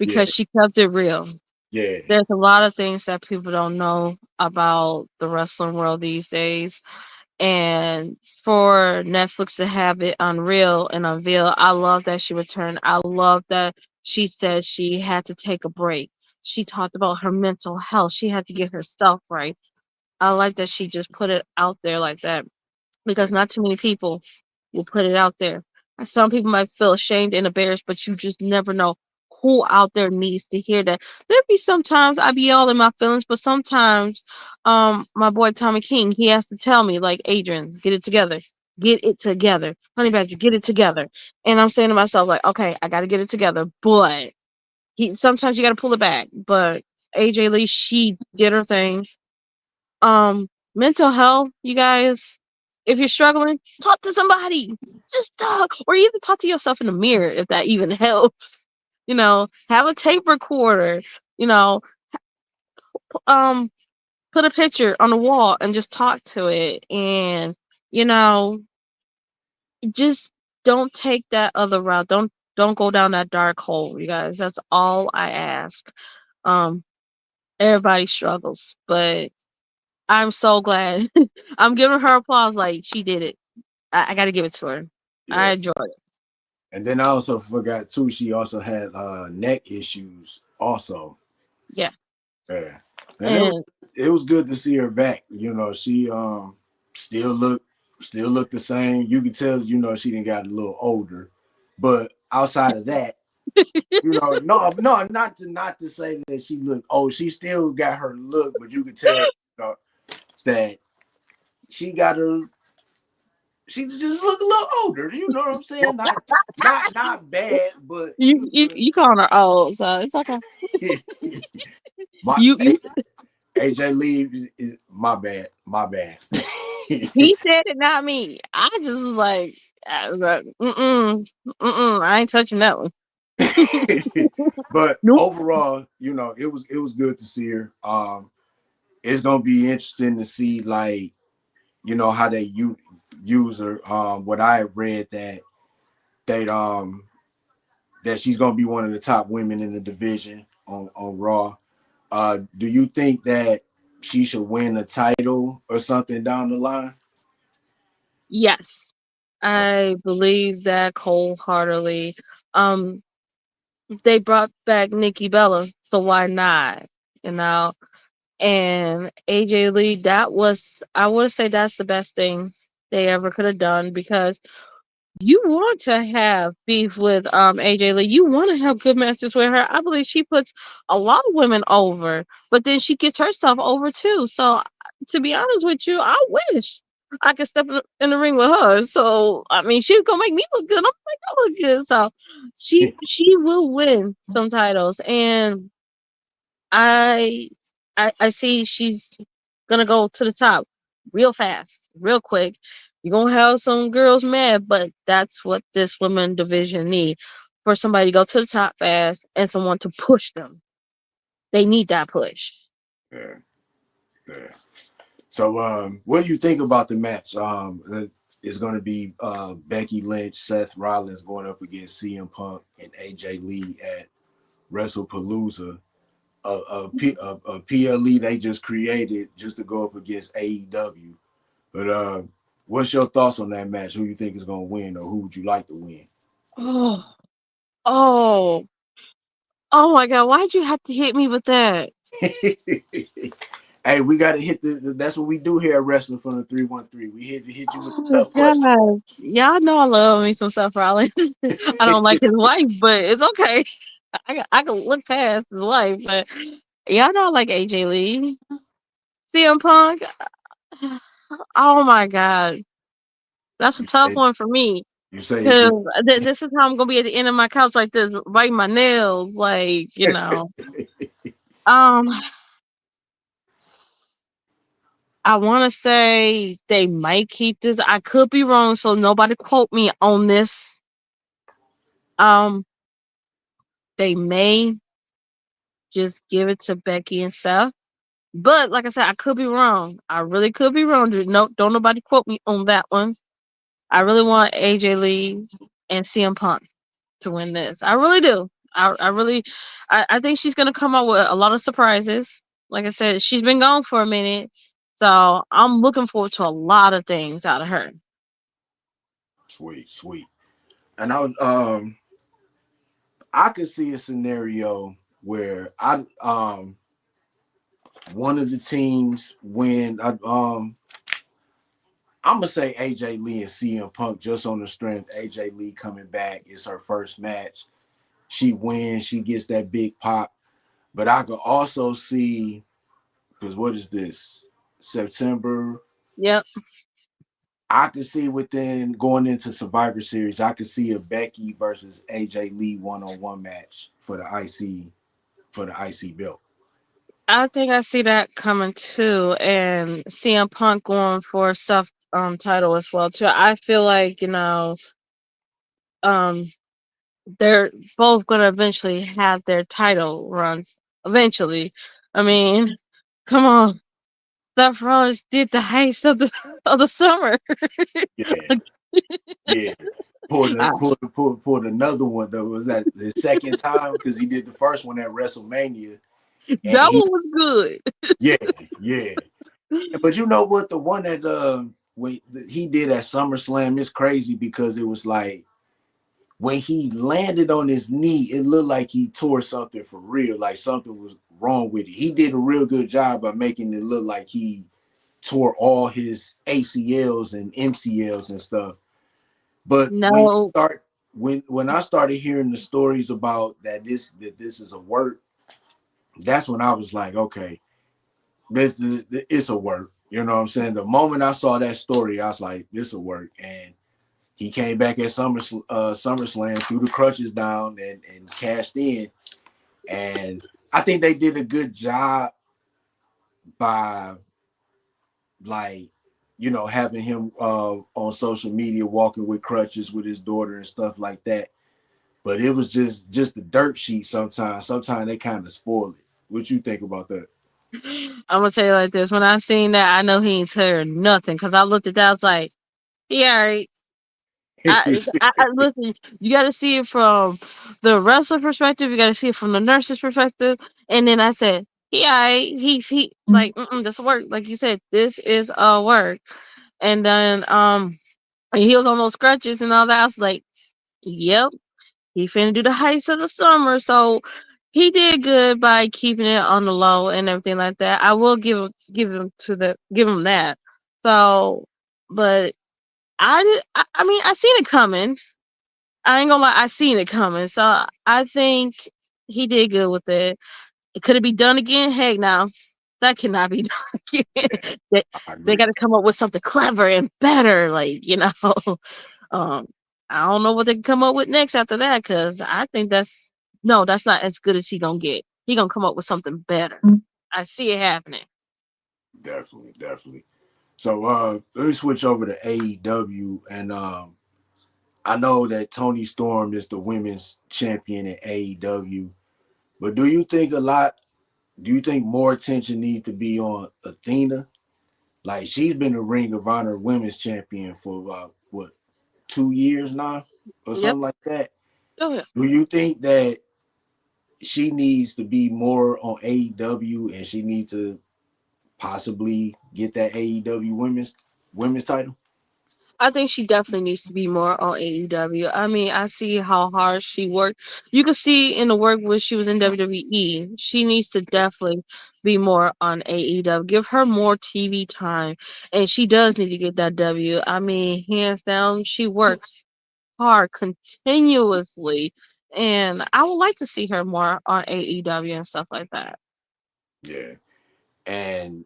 Speaker 2: Yeah,
Speaker 3: because she kept it real.
Speaker 2: yeah,
Speaker 3: There's a lot of things that people don't know about the wrestling world these days. And for Netflix to have it unreal and unveil, I love that she returned. I love that she said she had to take a break. She talked about her mental health. She had to get herself right. I like that she just put it out there like that because not too many people will put it out there. Some people might feel ashamed and embarrassed, but you just never know who out there needs to hear that. There be sometimes I be all in my feelings, but sometimes my boy Tommy King, he has to tell me, like, Adrian, get it together. Get it together. Honey Badger, get it together. And I'm saying to myself, like, okay, I gotta get it together. But he sometimes you gotta pull it back. But AJ Lee, she did her thing. Mental health, you guys, if you're struggling, talk to somebody. Just talk, or even talk to yourself in the mirror if that even helps. Have a tape recorder. You know, um, put a picture on the wall and just talk to it, and you know, just don't take that other route. Don't go down that dark hole, you guys. That's all I ask. Um, everybody struggles, but I'm so glad. I'm giving her applause. Like she did it. I got to give it to her. I
Speaker 2: Yeah.
Speaker 3: enjoyed it.
Speaker 2: And then I also forgot too, she also had neck issues also.
Speaker 3: Yeah,
Speaker 2: Yeah. And
Speaker 3: and
Speaker 2: it was good to see her back. You know, she still look still looked the same. You could tell, you know, she didn't got a little older. But outside of that, you know, no, not to say that she looked old. She still got her look, but you could tell, know, that she got a she just look a little older. You know what I'm saying? Not bad, but
Speaker 3: you calling her old, so it's okay.
Speaker 2: my
Speaker 3: You
Speaker 2: AJ Lee is my bad, my bad.
Speaker 3: he said it, not me. I was like, I ain't touching that one.
Speaker 2: But
Speaker 3: Nope.
Speaker 2: overall, you know, it was good to see her. It's gonna be interesting to see, like, you know, how they use her. What I read they that she's gonna be one of the top women in the division on Raw. Do you think that she should win a title or something down the line?
Speaker 3: Yes,
Speaker 2: Oh,
Speaker 3: I believe that wholeheartedly. Um, they brought back Nikki Bella, so why not? You know, and AJ Lee, that was, I would say that's the best thing they ever could have done, because you want to have beef with AJ Lee. You want to have good matches with her. I believe she puts a lot of women over, but then she gets herself over too. So to be honest with you, I wish I could step in the ring with her. So I mean, she's gonna make me look good. I'm gonna make her look good. So she will win some titles, and I I see she's gonna go to the top real fast, real quick. You're gonna have some girls mad, but that's what this women division need. For somebody to go to the top fast and someone to push them. They need that push.
Speaker 2: yeah, yeah. So, what do you think about the match? It's going to be Becky Lynch, Seth Rollins going up against CM Punk and AJ Lee at WrestlePalooza, a PLE they just created just to go up against AEW. But what's your thoughts on that match? Who you think is going to win, or who would you like to win?
Speaker 3: Oh, oh, oh my God! Why'd you have to hit me with that?
Speaker 2: Hey, we got to hit That's what we do here at Wrestling from the 313. We hit you with
Speaker 3: Oh
Speaker 2: the
Speaker 3: my
Speaker 2: tough questions.
Speaker 3: God! Y'all know I love me some Seth Rollins. I don't like his wife, but it's okay. I can look past his wife, but y'all know I like AJ Lee. CM Punk. Oh my God, that's a tough
Speaker 2: Hey,
Speaker 3: one for me.
Speaker 2: you say it
Speaker 3: Cause
Speaker 2: just.
Speaker 3: this is how I'm gonna be at the end of my couch like this, biting my nails, like Um, I want to say they might keep this. I could be wrong, so nobody quote me on this. Um, they may just give it to Becky and Seth, but like I said, I could be wrong. I really could be wrong. No, don't nobody quote me on that one. I really want AJ Lee and CM Punk to win this. I really do. I really, I think she's gonna come out with a lot of surprises. Like I said, she's been gone for a minute, so I'm looking forward to a lot of things out of her.
Speaker 2: Sweet, sweet. And I could see a scenario where I one of the teams win. I'm gonna say AJ Lee and CM Punk just on the strength. AJ Lee coming back. It's her first match. She wins. She gets that big pop. But I could also see, because what is this? September.
Speaker 3: Yep.
Speaker 2: I could see within going into Survivor Series, I could see a Becky versus AJ Lee one-on-one match for the IC belt.
Speaker 3: I think I see that coming too, and CM Punk going for a self title as well too. I feel like um they're both gonna eventually have their title runs. Eventually, I mean, come on, Seth Rollins did the heist of the of the summer.
Speaker 2: Yeah, yeah.
Speaker 3: I,
Speaker 2: pulled another one that was that the second time because he did the first one at WrestleMania, and
Speaker 3: that
Speaker 2: he
Speaker 3: one was good.
Speaker 2: yeah yeah. But you know what? The one that when he did at SummerSlam is crazy because it was like when he landed on his knee, it looked like he tore something for real, like something was wrong with it. He did a real good job by making it look like he tore all his ACLs and MCLs and stuff. But
Speaker 3: No,
Speaker 2: when I started hearing the stories about that this is a work, that's when I was like, okay, this it's a work. You know what I'm saying? The moment I saw that story, I was like, this will work. And he came back at SummerSlam, threw the crutches down and cashed in. And I think they did a good job by like having him on social media walking with crutches with his daughter and stuff like that. But it was just the dirt sheet sometimes. Sometimes they kind of spoil it. What you think about that?
Speaker 3: I'm gonna tell you like this. When I seen that, I know he ain't tearing nothing because I looked at that. I was like, yeah, right. I listen. You got to see it from the wrestler perspective. You got to see it from the nurse's perspective. And then I said, yeah, he like this work. Like you said, this is a work. And then he was on those crutches and all that. I was like, yep, he finna do the heist of the summer. So he did good by keeping it on the low and everything like that. I will give him that. So, but I mean, I seen it coming. I ain't gonna lie, I seen it coming. So I think he did good with it. Could it be done again? Heck no. That cannot be done again.
Speaker 2: Yeah,
Speaker 3: they
Speaker 2: I
Speaker 3: they
Speaker 2: agree.
Speaker 3: gotta come up with something clever and better, like. Um I don't know what they can come up with next after that, because I think that's not as good as he gonna get. He gonna come up with something better. I see it happening.
Speaker 2: Definitely, definitely. So let me switch over to AEW, and I know that Tony Storm is the women's champion in AEW, but do you think more attention needs to be on Athena? Like she's been the Ring of Honor women's champion for what 2 years now or
Speaker 3: Yep.
Speaker 2: something like that.
Speaker 3: Oh yeah.
Speaker 2: Do you think that she needs to be more on AEW and she needs to possibly get that AEW women's title?
Speaker 3: I think she definitely needs to be more on AEW. I mean, I see how hard she worked. You can see in the work when she was in WWE. She needs to definitely be more on AEW. Give her more TV time. And she does need to get that W. I mean, hands down, she works hard continuously. And I would like to see her more on AEW and stuff like that.
Speaker 2: Yeah. And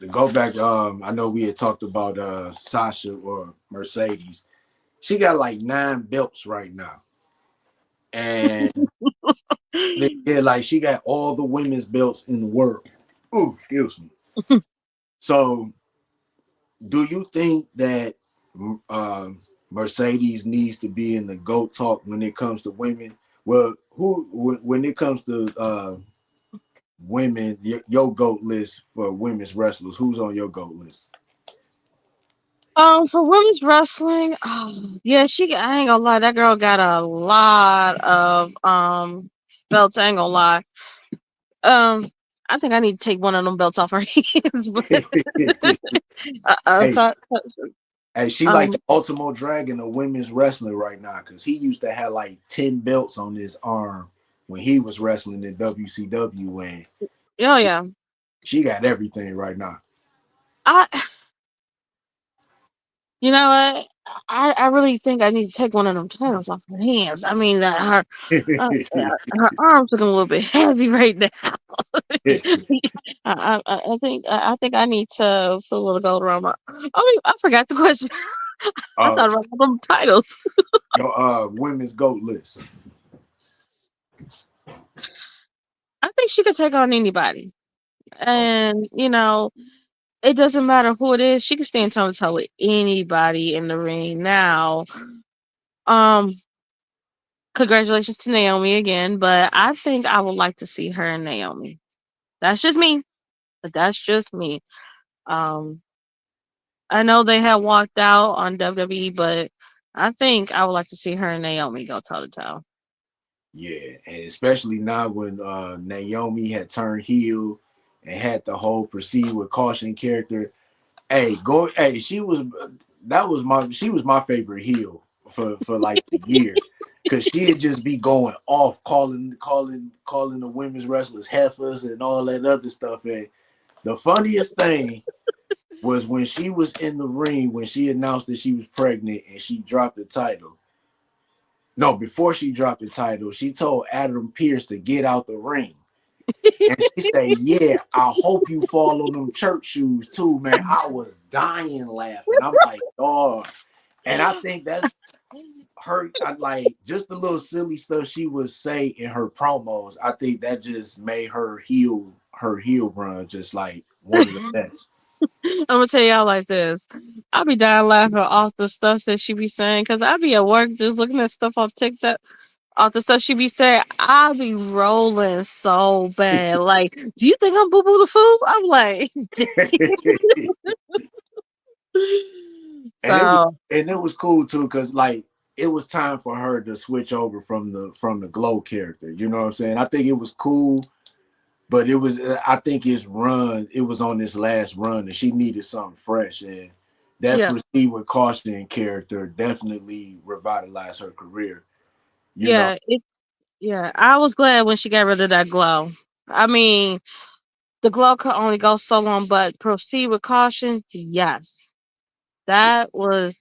Speaker 2: to go back, I know we had talked about Sasha or Mercedes. She got like 9 belts right now. And yeah, like she got all the women's belts in the world. Oh, excuse me. So do you think that Mercedes needs to be in the GOAT talk when it comes to women? Well, when it comes to women, your GOAT list for women's wrestlers, who's on your GOAT list?
Speaker 3: For women's wrestling, yeah, I ain't gonna lie, that girl got a lot of belts. I ain't gonna lie. Um, I think I need to take one of them belts off her hands. But
Speaker 2: Hey,
Speaker 3: so,
Speaker 2: hey, she like
Speaker 3: um,
Speaker 2: the Ultimo Dragon of women's wrestling right now because he used to have like 10 belts on his arm when he was wrestling in WCW, and
Speaker 3: oh yeah,
Speaker 2: she got everything right now.
Speaker 3: I, you know what? I really think I need to take one of them titles off her hands. I mean, that her arms looking a little bit heavy right now. I think I need to put a little gold around my. Oh, I forgot the question. I
Speaker 2: uh,
Speaker 3: thought about them titles.
Speaker 2: your women's GOAT list.
Speaker 3: I think she could take on anybody,
Speaker 2: Oh,
Speaker 3: and it doesn't matter who it is. She can stand toe to toe with anybody in the ring. Now, um, congratulations to Naomi again, but I think I would like to see her and Naomi. That's just me, but that's just me. Um, I know they have walked out on WWE, but I think I would like to see her and Naomi go toe to toe.
Speaker 2: Yeah, and especially now when Naomi had turned heel and had the whole proceed with caution character. Hey, go. Hey, she was my favorite heel for like the year, because she'd just be going off, calling the women's wrestlers heifers and all that other stuff. And the funniest thing was when she was in the ring when she announced that she was pregnant and she dropped the title. No, before she dropped the title, she told Adam Pierce to get out the ring. And she said, "Yeah, I hope you fall on them church shoes too, man." I was dying laughing. I'm like, "Oh," and I think that's her. I like just the little silly stuff she would say in her promos. I think that just made her heel run just like one of the best.
Speaker 3: I'm gonna tell y'all like this. I be dying laughing off the stuff that she be saying because I be at work just looking at stuff on TikTok, off the stuff she be saying. I be rolling so bad. Like, do you think I'm Boo Boo the Fool? I'm like,
Speaker 2: and it was
Speaker 3: so
Speaker 2: and it was cool too, because like it was time for her to switch over from the glow character. You know what I'm saying? I think it was cool, but it was I think it was on this last run and she needed something fresh, and that
Speaker 3: yeah,
Speaker 2: proceed with caution character definitely revitalized her career. You know,
Speaker 3: yeah, yeah. I was glad when she got rid of that glow. I mean, the glow could only go so long, but proceed with caution. Yes, that was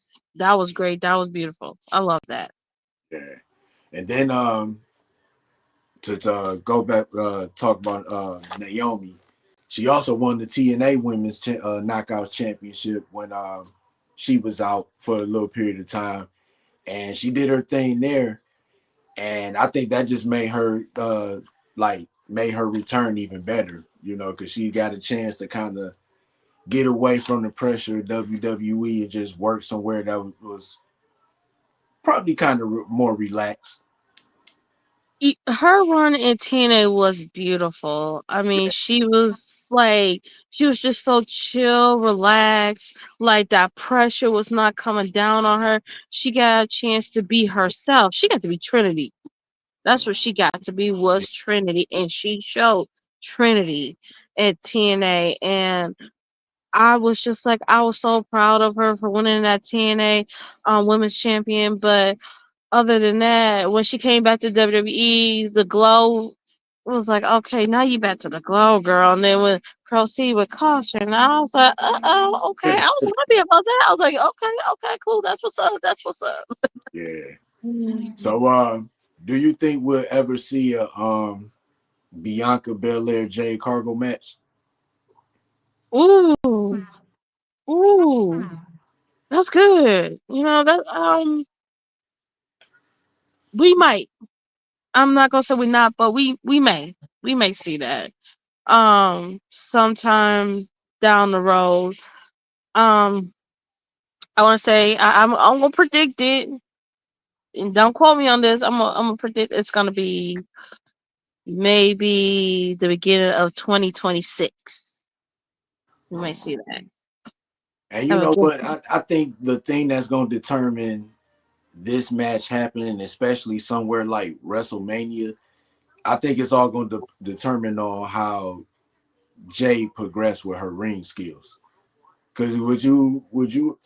Speaker 3: great. That was beautiful. I love that.
Speaker 2: yeah. And then to go back talk about Naomi, she also won the TNA Women's Knockouts Championship when she was out for a little period of time, and she did her thing there. And I think that just made her return even better, because she got a chance to kind of get away from the pressure of WWE and just work somewhere that was probably kind of more relaxed.
Speaker 3: Her run in TNA was beautiful. I mean,
Speaker 2: Yeah,
Speaker 3: she was just so chill, relaxed. Like that pressure was not coming down on her. She got a chance to be herself. She got to be Trinity. That's what she got to be,
Speaker 2: yeah,
Speaker 3: was Trinity, and she showed Trinity at TNA. And I was just like, I was so proud of her for winning that TNA Women's Champion. But other than that, when she came back to WWE, the glow was like, okay, now you back to the glow, girl. And then when proceed with caution, I was like, oh, okay. I was happy about that. I was like, okay, okay, cool. That's what's up. That's what's up.
Speaker 2: yeah.
Speaker 3: Mm.
Speaker 2: So, do you think we'll ever see a Bianca Belair Jade Cargo match?
Speaker 3: Ooh, ooh, that's good. That we might. I'm not gonna say we're not, but we may see that sometime down the road. Um, I want to say I'm gonna predict it, and don't quote me on this. I'm gonna predict it's gonna be maybe the beginning of 2026. You may see that.
Speaker 2: And you
Speaker 3: Have a
Speaker 2: know
Speaker 3: good.
Speaker 2: what? I think the thing that's going to determine this match happening, especially somewhere like WrestleMania, I think it's all going to determine on how Jade progressed with her ring skills. Because would you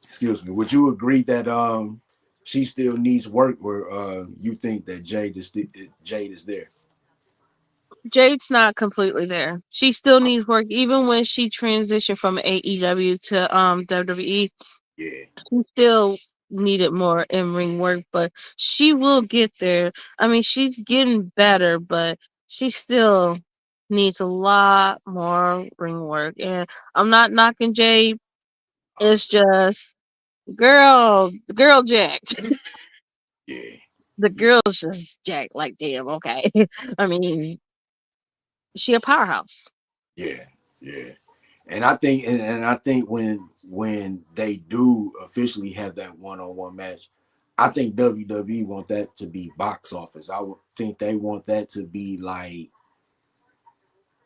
Speaker 2: excuse me, would you agree that she still needs work, or you think that Jade is there?
Speaker 3: Jade's not completely there. She still needs work, even when she transitioned from AEW to WWE.
Speaker 2: Yeah,
Speaker 3: She still needed more in ring work, but she will get there. I mean, she's getting better, but she still needs a lot more ring work. And I'm not knocking Jade. It's just the girl jacked.
Speaker 2: yeah,
Speaker 3: The
Speaker 2: yeah,
Speaker 3: girl's just jacked. Like, damn, okay. I mean, she a powerhouse.
Speaker 2: yeah, yeah. And I think when they do officially have that one-on-one match, I think WWE want that to be box office. I would think they want that to be like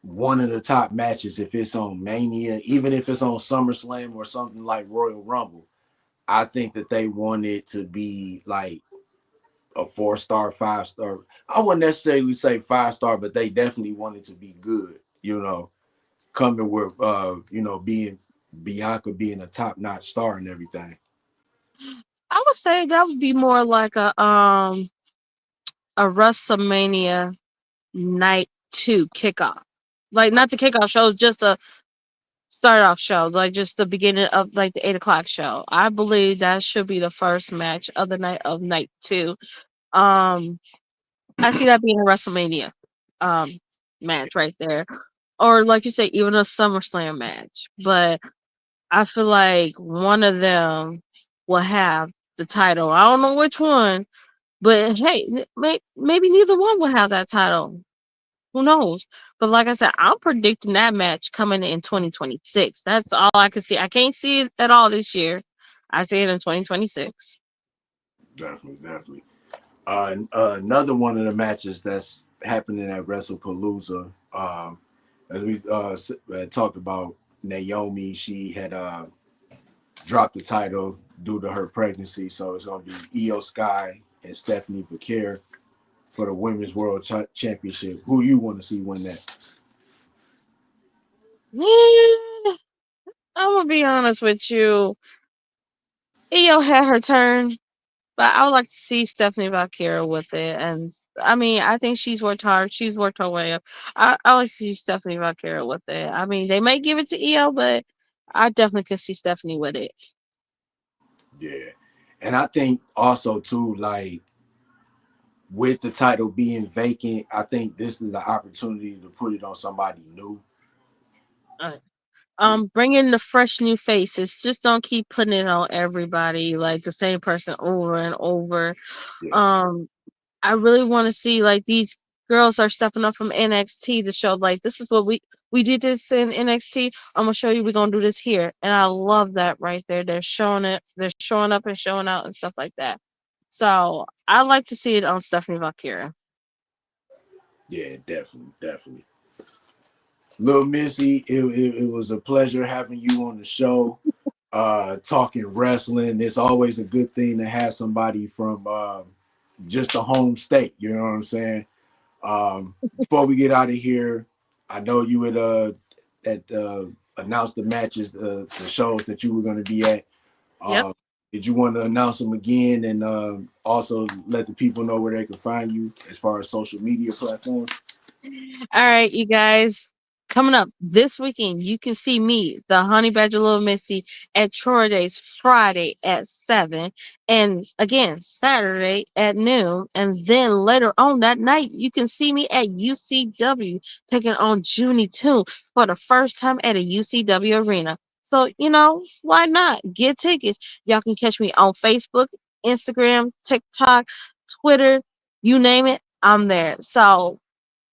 Speaker 2: one of the top matches if it's on Mania, even if it's on SummerSlam or something like Royal Rumble. I think that they wanted to be like a 4-star, 5-star. I wouldn't necessarily say 5-star, but they definitely wanted to be good. Coming with being Bianca being a top notch star and everything.
Speaker 3: I would say that would be more like a WrestleMania night two kickoff. Like not the kickoff show, just a start off show, like just the beginning of like the 8 o'clock show. I believe that should be the first match of the night of night two. Um, I see that being a WrestleMania um match right there, or like you say, even a SummerSlam match. But I feel like one of them will have the title. I don't know which one, but hey, maybe neither one will have that title. Who knows? But like I said, I'm predicting that match coming in 2026. That's all I can see. I can't see it at all this year. I see it in 2026.
Speaker 2: Definitely, definitely. Another one of the matches that's happening at WrestlePalooza, as we talked about, Naomi, she had dropped the title due to her pregnancy, so it's going to be Io Sky and Stephanie Vaquer for the Women's World Championship. Who you want to see win that?
Speaker 3: Yeah, I'm gonna be honest with you. Io had her turn, but I would like to see Stephanie Valkyria with it. And I mean, I think she's worked hard. She's worked her way up. I like to see Stephanie Valkyria with it. I mean, they may give it to Io, but I definitely could see Stephanie with it.
Speaker 2: Yeah, and I think also too, like with the title being vacant, I think this is the opportunity to put it on somebody new.
Speaker 3: Uh,
Speaker 2: Yeah,
Speaker 3: bring in the fresh new faces. Just don't keep putting it on everybody like the same person over and over.
Speaker 2: yeah,
Speaker 3: Um, I really want to see like these girls are stepping up from NXT to show like this is what we did this in NXT. I'm gonna show you we're gonna do this here, and I love that right there. They're showing it. They're showing up and showing out and stuff like that. So I like to see it on Stephanie Valkyria.
Speaker 2: yeah, definitely, definitely. Lil Missy, it was a pleasure having you on the show, talking wrestling. It's always a good thing to have somebody from just the home state. You know what I'm saying? Before we get out of here, I know you would announce the matches, the shows that you were going to be at.
Speaker 3: Yep.
Speaker 2: Uh, did you want to announce them again and also let the people know where they can find you as far as social media platforms?
Speaker 3: All right, you guys. Coming up this weekend, you can see me, the Honey Badger Little Missy, at Troy Days Friday at 7. And again, Saturday at noon. And then later on that night, you can see me at UCW taking on Junie Toon for the first time at a UCW arena. So, why not? Get tickets. Y'all can catch me on Facebook, Instagram, TikTok, Twitter, you name it, I'm there. So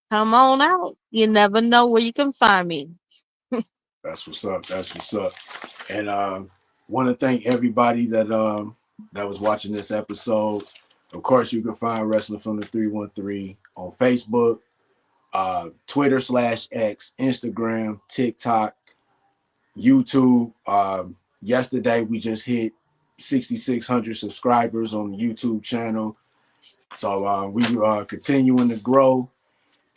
Speaker 3: come on out. You never know where you can find me.
Speaker 2: That's what's up. That's what's up. And want to thank everybody that was watching this episode. Of course, you can find Wrestling from the 313 on Facebook, Twitter/X, Instagram, TikTok, YouTube. Yesterday, we just hit 6,600 subscribers on the YouTube channel. So we are continuing to grow.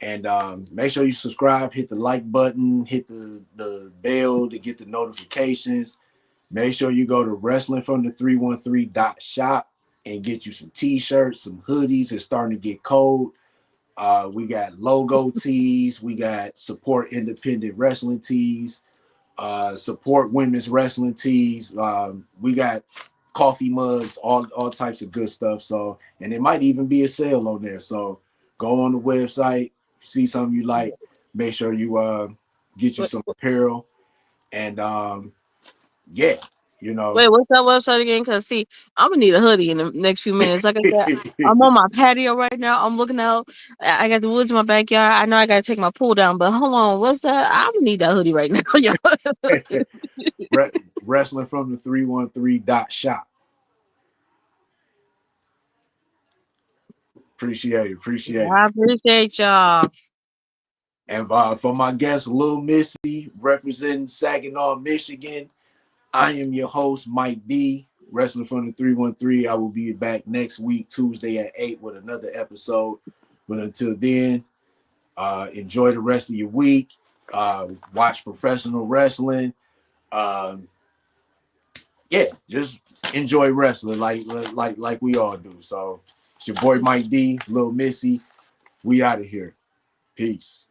Speaker 2: And make sure you subscribe, hit the like button, hit the bell to get the notifications. Make sure you go to wrestlingfromthe313.shop and get you some t-shirts, some hoodies. It's starting to get cold. We got logo tees. We got support independent wrestling tees. Support women's wrestling tees. We got coffee mugs, all types of good stuff. So, and it might even be a sale on there. So go on the website, see something you like, make sure you get you
Speaker 3: Wait,
Speaker 2: some apparel. And yeah, you know.
Speaker 3: wait, what's that website again? Cause see, I'm gonna need a hoodie in the next few minutes. Like I said, I'm on my patio right now. I'm looking out. I got the woods in my backyard. I know I gotta take my pool down, but hold on, what's that? I'm gonna need that hoodie right now, y'all.
Speaker 2: Wrestling from the 313.shop. Appreciate it. Appreciate it.
Speaker 3: I appreciate y'all.
Speaker 2: And for my guest, Lil Missy, representing Saginaw, Michigan, I am your host, Mike D. Wrestling from the 313. I will be back next week, Tuesday at 8 with another episode. But until then, enjoy the rest of your week. Watch professional wrestling. Yeah, just enjoy wrestling like we all do. So it's your boy Mike D, Lil Missy. We out of here. Peace.